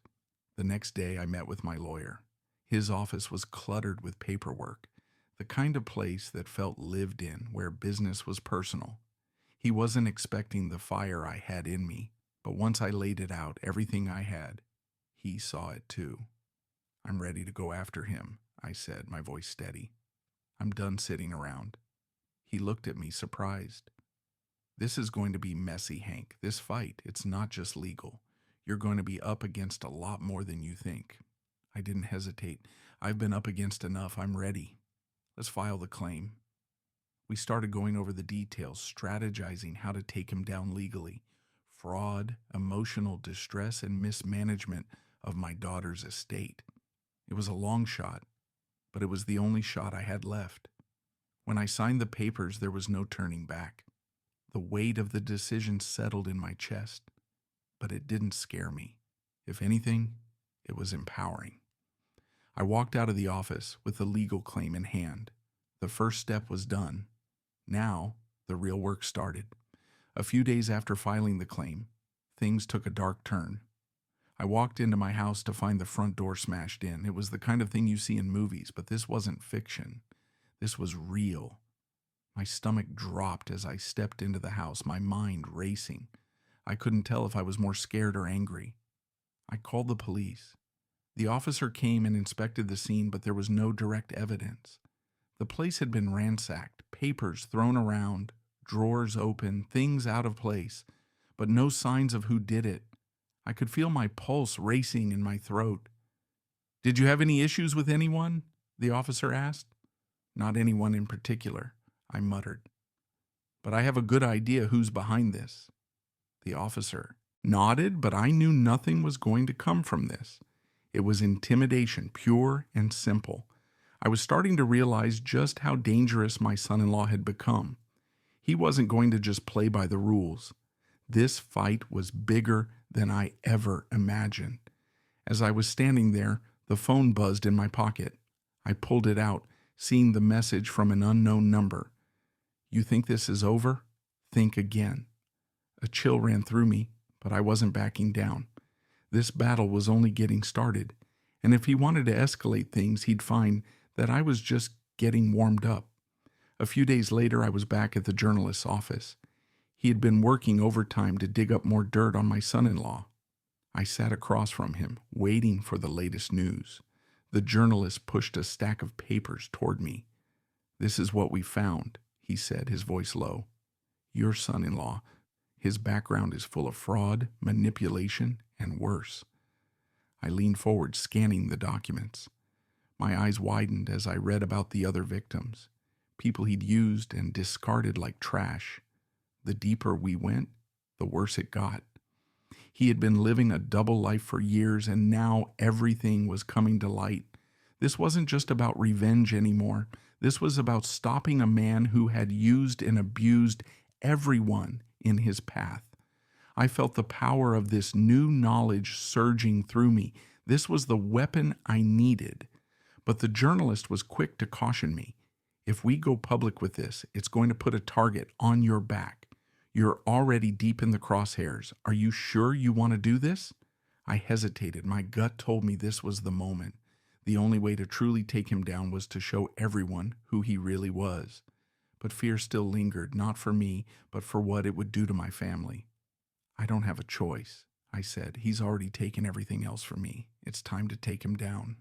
The next day, I met with my lawyer. His office was cluttered with paperwork, the kind of place that felt lived in, where business was personal. He wasn't expecting the fire I had in me, but once I laid it out, everything I had, he saw it too. "I'm ready to go after him," I said, my voice steady. "I'm done sitting around." He looked at me, surprised. "This is going to be messy, Hank. This fight, it's not just legal. You're going to be up against a lot more than you think." I didn't hesitate. "I've been up against enough. I'm ready. Let's file the claim." We started going over the details, strategizing how to take him down legally. Fraud, emotional distress, and mismanagement of my daughter's estate. It was a long shot, but it was the only shot I had left. When I signed the papers, there was no turning back. The weight of the decision settled in my chest, but it didn't scare me. If anything, it was empowering. I walked out of the office with the legal claim in hand. The first step was done. Now, the real work started. A few days after filing the claim, things took a dark turn. I walked into my house to find the front door smashed in. It was the kind of thing you see in movies, but this wasn't fiction. This was real. My stomach dropped as I stepped into the house, my mind racing. I couldn't tell if I was more scared or angry. I called the police. The officer came and inspected the scene, but there was no direct evidence. The place had been ransacked, papers thrown around, drawers open, things out of place, but no signs of who did it. I could feel my pulse racing in my throat. "Did you have any issues with anyone?" the officer asked. "Not anyone in particular," I muttered. "But I have a good idea who's behind this." The officer nodded, but I knew nothing was going to come from this. It was intimidation, pure and simple. I was starting to realize just how dangerous my son-in-law had become. He wasn't going to just play by the rules. This fight was bigger than I ever imagined. As I was standing there, the phone buzzed in my pocket. I pulled it out, seeing the message from an unknown number. "You think this is over? Think again." A chill ran through me, but I wasn't backing down. This battle was only getting started, and if he wanted to escalate things, he'd find that I was just getting warmed up. A few days later, I was back at the journalist's office. He had been working overtime to dig up more dirt on my son-in-law. I sat across from him, waiting for the latest news. The journalist pushed a stack of papers toward me. "This is what we found," he said, his voice low. "Your son-in-law, his background is full of fraud, manipulation, and worse." I leaned forward, scanning the documents. My eyes widened as I read about the other victims, people he'd used and discarded like trash. The deeper we went, the worse it got. He had been living a double life for years, and now everything was coming to light. This wasn't just about revenge anymore. This was about stopping a man who had used and abused everyone in his path. I felt the power of this new knowledge surging through me. This was the weapon I needed. But the journalist was quick to caution me. "If we go public with this, it's going to put a target on your back. You're already deep in the crosshairs. Are you sure you want to do this?" I hesitated. My gut told me this was the moment. The only way to truly take him down was to show everyone who he really was. But fear still lingered, not for me, but for what it would do to my family. I don't have a choice, I said. He's already taken everything else from me. It's time to take him down.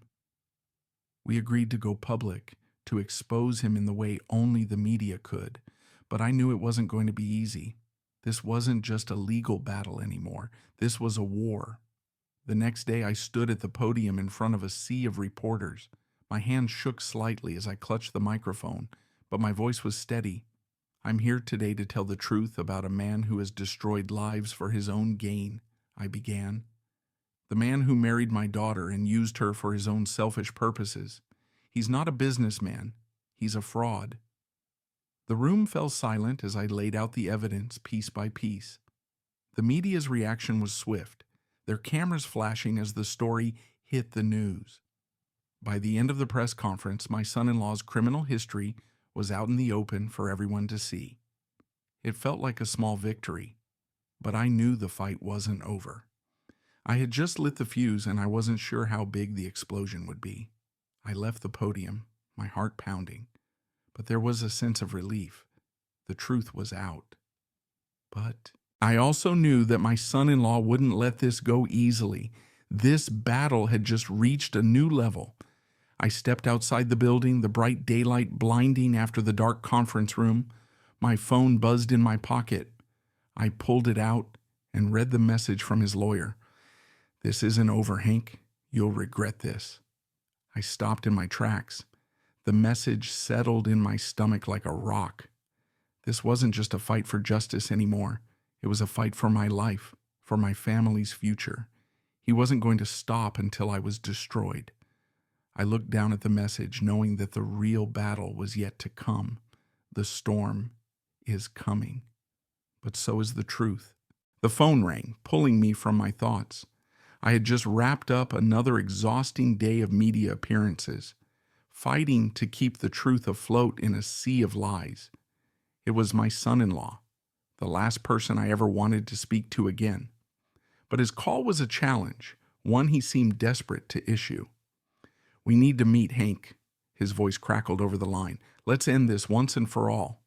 We agreed to go public, to expose him in the way only the media could. But I knew it wasn't going to be easy. This wasn't just a legal battle anymore. This was a war. The next day I stood at the podium in front of a sea of reporters. My hand shook slightly as I clutched the microphone, but my voice was steady. I'm here today to tell the truth about a man who has destroyed lives for his own gain, I began. The man who married my daughter and used her for his own selfish purposes. He's not a businessman. He's a fraud. The room fell silent as I laid out the evidence piece by piece. The media's reaction was swift, their cameras flashing as the story hit the news. By the end of the press conference, my son-in-law's criminal history was out in the open for everyone to see. It felt like a small victory, but I knew the fight wasn't over. I had just lit the fuse and I wasn't sure how big the explosion would be. I left the podium, my heart pounding, but there was a sense of relief. The truth was out. But I also knew that my son-in-law wouldn't let this go easily. This battle had just reached a new level. I stepped outside the building, the bright daylight blinding after the dark conference room. My phone buzzed in my pocket. I pulled it out and read the message from his lawyer. "This isn't over, Hank. You'll regret this." I stopped in my tracks. The message settled in my stomach like a rock. This wasn't just a fight for justice anymore. It was a fight for my life, for my family's future. He wasn't going to stop until I was destroyed. I looked down at the message, knowing that the real battle was yet to come. The storm is coming. But so is the truth. The phone rang, pulling me from my thoughts. I had just wrapped up another exhausting day of media appearances, fighting to keep the truth afloat in a sea of lies. It was my son-in-law, the last person I ever wanted to speak to again. But his call was a challenge, one he seemed desperate to issue. "We need to meet, Hank." His voice crackled over the line. "Let's end this once and for all."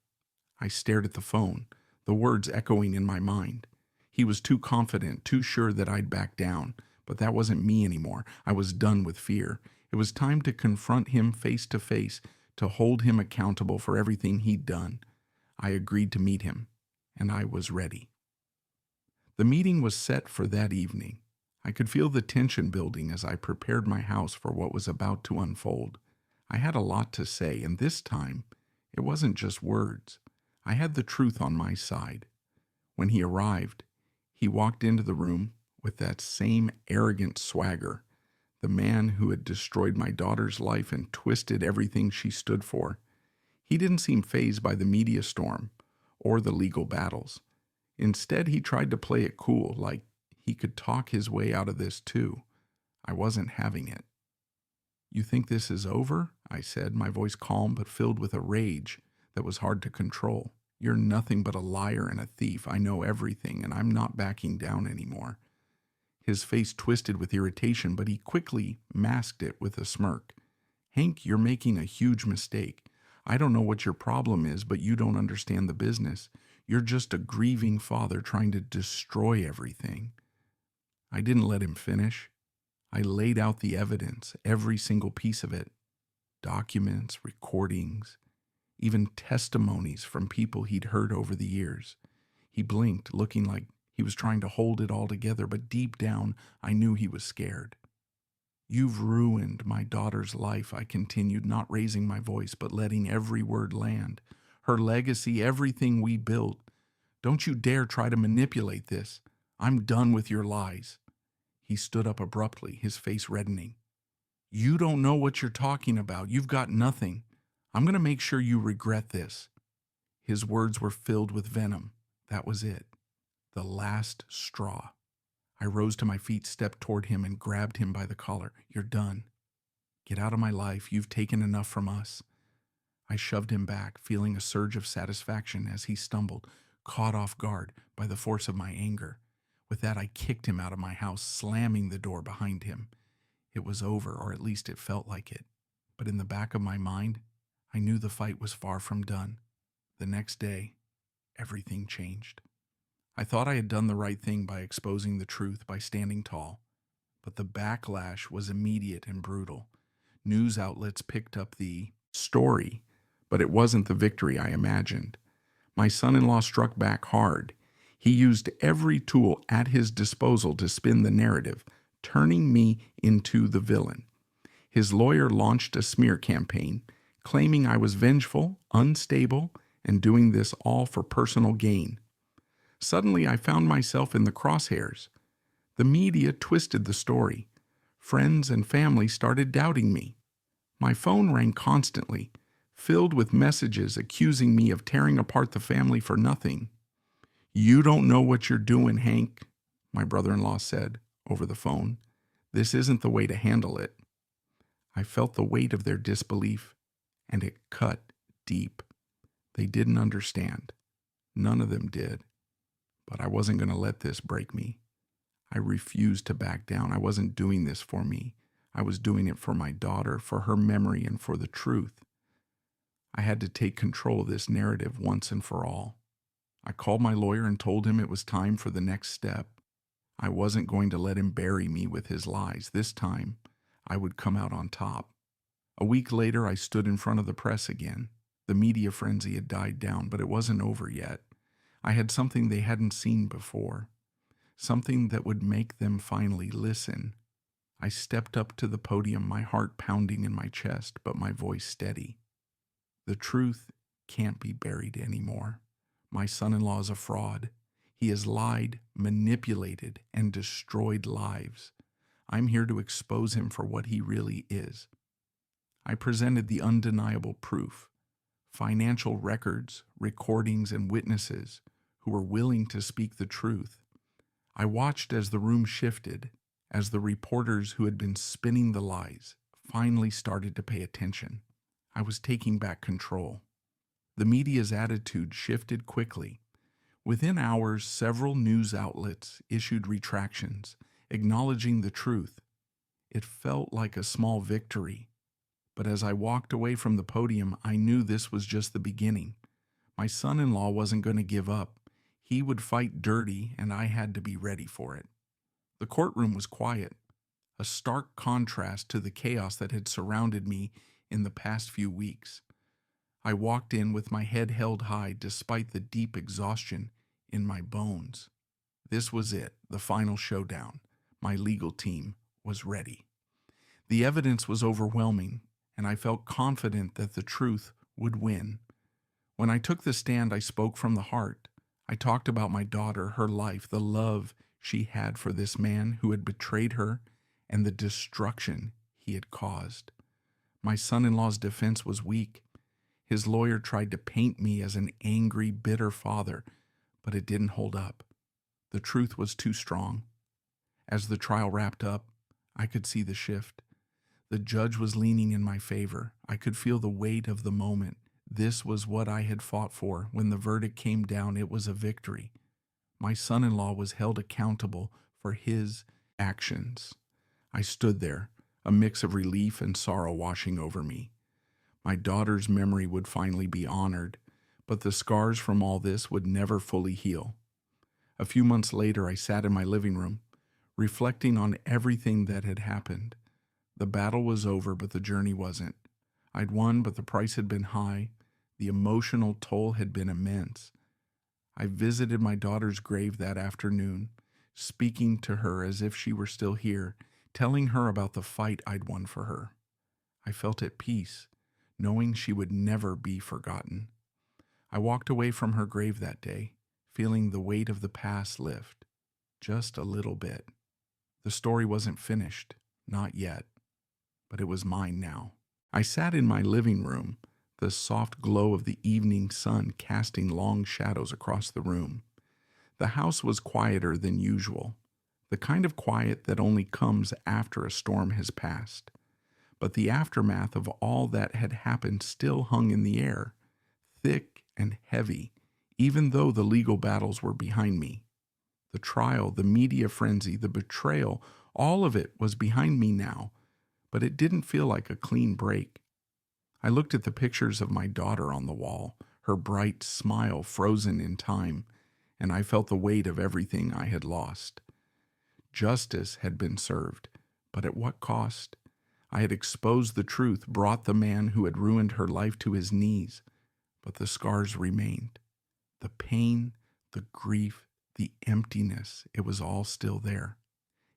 I stared at the phone, the words echoing in my mind. He was too confident, too sure that I'd back down. But that wasn't me anymore. I was done with fear. It was time to confront him face to face, to hold him accountable for everything he'd done. I agreed to meet him, and I was ready. The meeting was set for that evening. I could feel the tension building as I prepared my house for what was about to unfold. I had a lot to say, and this time, it wasn't just words. I had the truth on my side. When he arrived, he walked into the room with that same arrogant swagger, the man who had destroyed my daughter's life and twisted everything she stood for. He didn't seem fazed by the media storm or the legal battles. Instead, he tried to play it cool, like he could talk his way out of this too. I wasn't having it. "You think this is over?" I said, my voice calm but filled with a rage that was hard to control. "You're nothing but a liar and a thief. I know everything, and I'm not backing down anymore." His face twisted with irritation, but he quickly masked it with a smirk. "Hank, you're making a huge mistake. I don't know what your problem is, but you don't understand the business. You're just a grieving father trying to destroy everything." I didn't let him finish. I laid out the evidence, every single piece of it. Documents, recordings, even testimonies from people he'd heard over the years. He blinked, looking like he was trying to hold it all together, but deep down, I knew he was scared. "You've ruined my daughter's life," I continued, not raising my voice, but letting every word land. "Her legacy, everything we built. Don't you dare try to manipulate this. I'm done with your lies." He stood up abruptly, his face reddening. "You don't know what you're talking about. You've got nothing. I'm going to make sure you regret this." His words were filled with venom. That was it. The last straw. I rose to my feet, stepped toward him, and grabbed him by the collar. "You're done. Get out of my life. You've taken enough from us." I shoved him back, feeling a surge of satisfaction as he stumbled, caught off guard by the force of my anger. With that, I kicked him out of my house, slamming the door behind him. It was over, or at least it felt like it. But in the back of my mind, I knew the fight was far from done. The next day, everything changed. I thought I had done the right thing by exposing the truth, by standing tall. But the backlash was immediate and brutal. News outlets picked up the story, but it wasn't the victory I imagined. My son-in-law struck back hard. He used every tool at his disposal to spin the narrative, turning me into the villain. His lawyer launched a smear campaign, claiming I was vengeful, unstable, and doing this all for personal gain. Suddenly, I found myself in the crosshairs. The media twisted the story. Friends and family started doubting me. My phone rang constantly, filled with messages accusing me of tearing apart the family for nothing. "You don't know what you're doing, Hank," my brother-in-law said over the phone. "This isn't the way to handle it." I felt the weight of their disbelief, and it cut deep. They didn't understand. None of them did. But I wasn't going to let this break me. I refused to back down. I wasn't doing this for me. I was doing it for my daughter, for her memory, and for the truth. I had to take control of this narrative once and for all. I called my lawyer and told him it was time for the next step. I wasn't going to let him bury me with his lies. This time, I would come out on top. A week later, I stood in front of the press again. The media frenzy had died down, but it wasn't over yet. I had something they hadn't seen before, something that would make them finally listen. I stepped up to the podium, my heart pounding in my chest, but my voice steady. The truth can't be buried anymore. My son-in-law is a fraud. He has lied, manipulated, and destroyed lives. I'm here to expose him for what he really is. I presented the undeniable proof, financial records, recordings, and witnesses who were willing to speak the truth. I watched as the room shifted, as the reporters who had been spinning the lies finally started to pay attention. I was taking back control. The media's attitude shifted quickly. Within hours, several news outlets issued retractions, acknowledging the truth. It felt like a small victory. But as I walked away from the podium, I knew this was just the beginning. My son-in-law wasn't going to give up. He would fight dirty, and I had to be ready for it. The courtroom was quiet, a stark contrast to the chaos that had surrounded me in the past few weeks. I walked in with my head held high despite the deep exhaustion in my bones. This was it, the final showdown. My legal team was ready. The evidence was overwhelming, and I felt confident that the truth would win. When I took the stand, I spoke from the heart. I talked about my daughter, her life, the love she had for this man who had betrayed her, and the destruction he had caused. My son-in-law's defense was weak. His lawyer tried to paint me as an angry, bitter father, but it didn't hold up. The truth was too strong. As the trial wrapped up, I could see the shift. The judge was leaning in my favor. I could feel the weight of the moment. This was what I had fought for. When the verdict came down, it was a victory. My son-in-law was held accountable for his actions. I stood there, a mix of relief and sorrow washing over me. My daughter's memory would finally be honored, but the scars from all this would never fully heal. A few months later, I sat in my living room, reflecting on everything that had happened. The battle was over, but the journey wasn't. I'd won, but the price had been high. The emotional toll had been immense. I visited my daughter's grave that afternoon, speaking to her as if she were still here, telling her about the fight I'd won for her. I felt at peace, knowing she would never be forgotten. I walked away from her grave that day, feeling the weight of the past lift, just a little bit. The story wasn't finished, not yet, but it was mine now. I sat in my living room, the soft glow of the evening sun casting long shadows across the room. The house was quieter than usual, the kind of quiet that only comes after a storm has passed. But the aftermath of all that had happened still hung in the air, thick and heavy, even though the legal battles were behind me. The trial, the media frenzy, the betrayal, all of it was behind me now, but it didn't feel like a clean break. I looked at the pictures of my daughter on the wall, her bright smile frozen in time, and I felt the weight of everything I had lost. Justice had been served, but at what cost? I had exposed the truth, brought the man who had ruined her life to his knees, but the scars remained. The pain, the grief, the emptiness, it was all still there.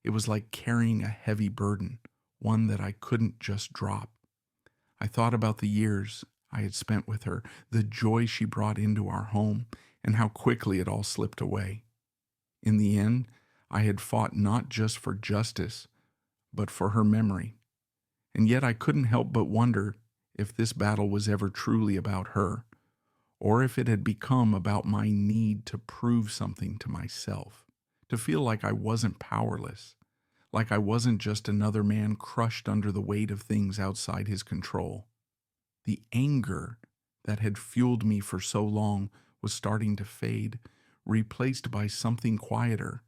It was like carrying a heavy burden, one that I couldn't just drop. I thought about the years I had spent with her, the joy she brought into our home, and how quickly it all slipped away. In the end, I had fought not just for justice, but for her memory. And yet I couldn't help but wonder if this battle was ever truly about her, or if it had become about my need to prove something to myself, to feel like I wasn't powerless, like I wasn't just another man crushed under the weight of things outside his control. The anger that had fueled me for so long was starting to fade, replaced by something quieter,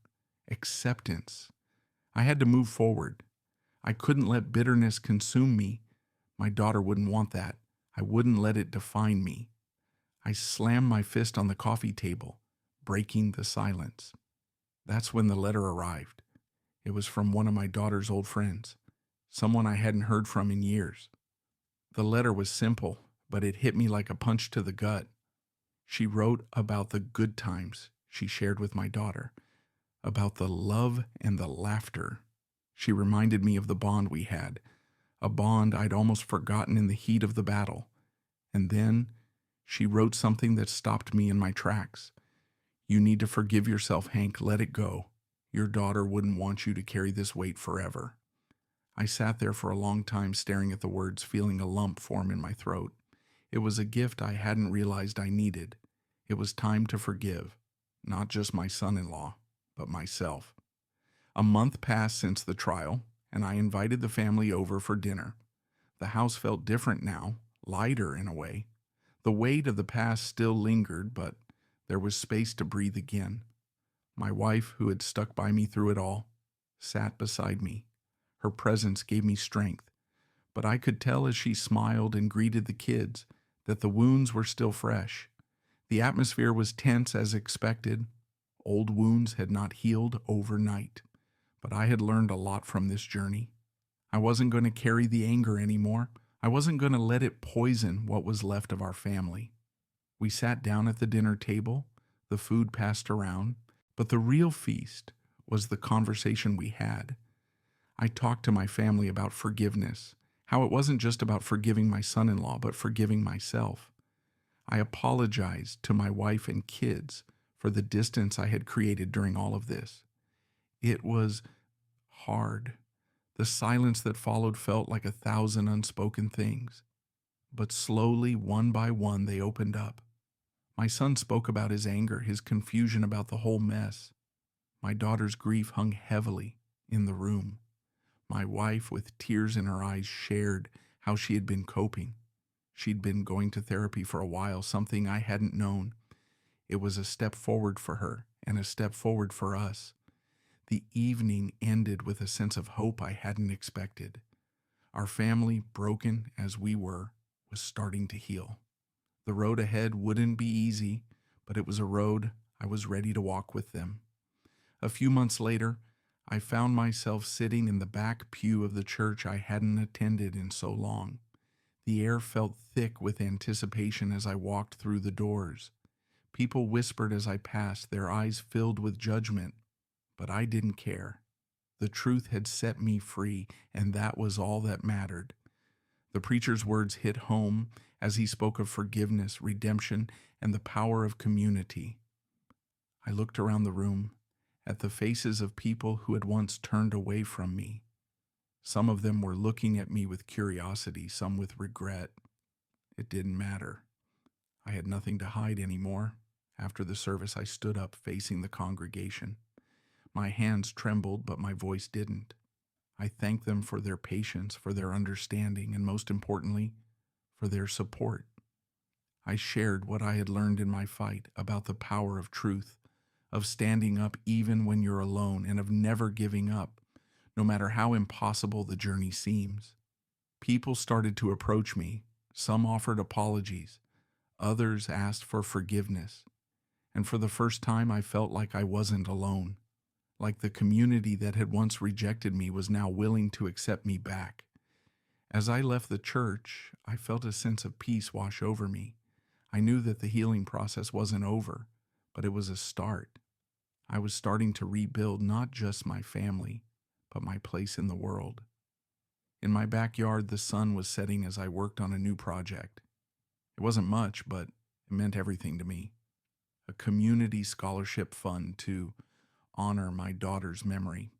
acceptance. I had to move forward. I couldn't let bitterness consume me. My daughter wouldn't want that. I wouldn't let it define me. I slammed my fist on the coffee table, breaking the silence. That's when the letter arrived. It was from one of my daughter's old friends, someone I hadn't heard from in years. The letter was simple, but it hit me like a punch to the gut. She wrote about the good times she shared with my daughter, about the love and the laughter. She reminded me of the bond we had, a bond I'd almost forgotten in the heat of the battle. And then she wrote something that stopped me in my tracks. "You need to forgive yourself, Hank. Let it go. Your daughter wouldn't want you to carry this weight forever." I sat there for a long time staring at the words, feeling a lump form in my throat. It was a gift I hadn't realized I needed. It was time to forgive, not just my son-in-law, but myself. A month passed since the trial, and I invited the family over for dinner. The house felt different now, lighter in a way. The weight of the past still lingered, but there was space to breathe again. My wife, who had stuck by me through it all, sat beside me. Her presence gave me strength, but I could tell as she smiled and greeted the kids that the wounds were still fresh. The atmosphere was tense as expected. Old wounds had not healed overnight, but I had learned a lot from this journey. I wasn't going to carry the anger anymore. I wasn't going to let it poison what was left of our family. We sat down at the dinner table. The food passed around, but the real feast was the conversation we had. I talked to my family about forgiveness, how it wasn't just about forgiving my son-in-law, but forgiving myself. I apologized to my wife and kids for the distance I had created during all of this. It was hard. The silence that followed felt like 1,000 unspoken things. But slowly, one by one, they opened up. My son spoke about his anger, his confusion about the whole mess. My daughter's grief hung heavily in the room. My wife, with tears in her eyes, shared how she had been coping. She'd been going to therapy for a while, something I hadn't known. It was a step forward for her and a step forward for us. The evening ended with a sense of hope I hadn't expected. Our family, broken as we were, was starting to heal. The road ahead wouldn't be easy, but it was a road I was ready to walk with them. A few months later, I found myself sitting in the back pew of the church I hadn't attended in so long. The air felt thick with anticipation as I walked through the doors. People whispered as I passed, their eyes filled with judgment, but I didn't care. The truth had set me free, and that was all that mattered. The preacher's words hit home as he spoke of forgiveness, redemption, and the power of community. I looked around the room at the faces of people who had once turned away from me. Some of them were looking at me with curiosity, some with regret. It didn't matter. I had nothing to hide anymore. After the service, I stood up facing the congregation. My hands trembled, but my voice didn't. I thanked them for their patience, for their understanding, and most importantly, for their support. I shared what I had learned in my fight about the power of truth, of standing up even when you're alone, and of never giving up, no matter how impossible the journey seems. People started to approach me. Some offered apologies. Others asked for forgiveness. And for the first time, I felt like I wasn't alone. Like the community that had once rejected me was now willing to accept me back. As I left the church, I felt a sense of peace wash over me. I knew that the healing process wasn't over, but it was a start. I was starting to rebuild not just my family, but my place in the world. In my backyard, the sun was setting as I worked on a new project. It wasn't much, but it meant everything to me. A community scholarship fund to honor my daughter's memory.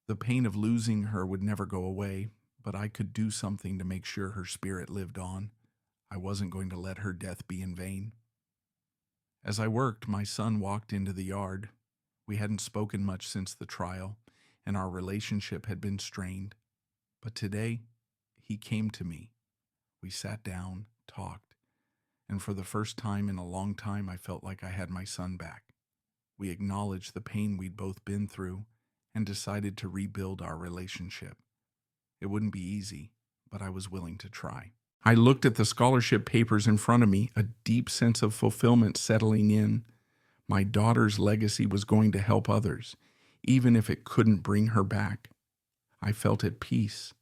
The pain of losing her would never go away, but I could do something to make sure her spirit lived on. I wasn't going to let her death be in vain. As I worked, my son walked into the yard. We hadn't spoken much since the trial, and our relationship had been strained. But today, he came to me. We sat down, talked, and for the first time in a long time, I felt like I had my son back. We acknowledged the pain we'd both been through and decided to rebuild our relationship. It wouldn't be easy, but I was willing to try. I looked at the scholarship papers in front of me, a deep sense of fulfillment settling in. My daughter's legacy was going to help others, even if it couldn't bring her back. I felt at peace.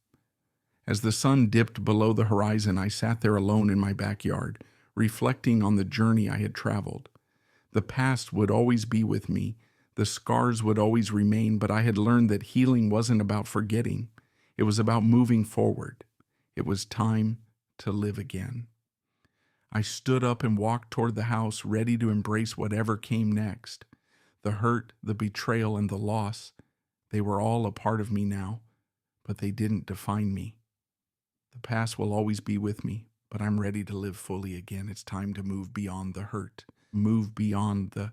As the sun dipped below the horizon, I sat there alone in my backyard, reflecting on the journey I had traveled. The past would always be with me. The scars would always remain, but I had learned that healing wasn't about forgetting. It was about moving forward. It was time to live again. I stood up and walked toward the house, ready to embrace whatever came next. The hurt, the betrayal, and the loss, they were all a part of me now, but they didn't define me. The past will always be with me, but I'm ready to live fully again. It's time to move beyond the hurt, move beyond the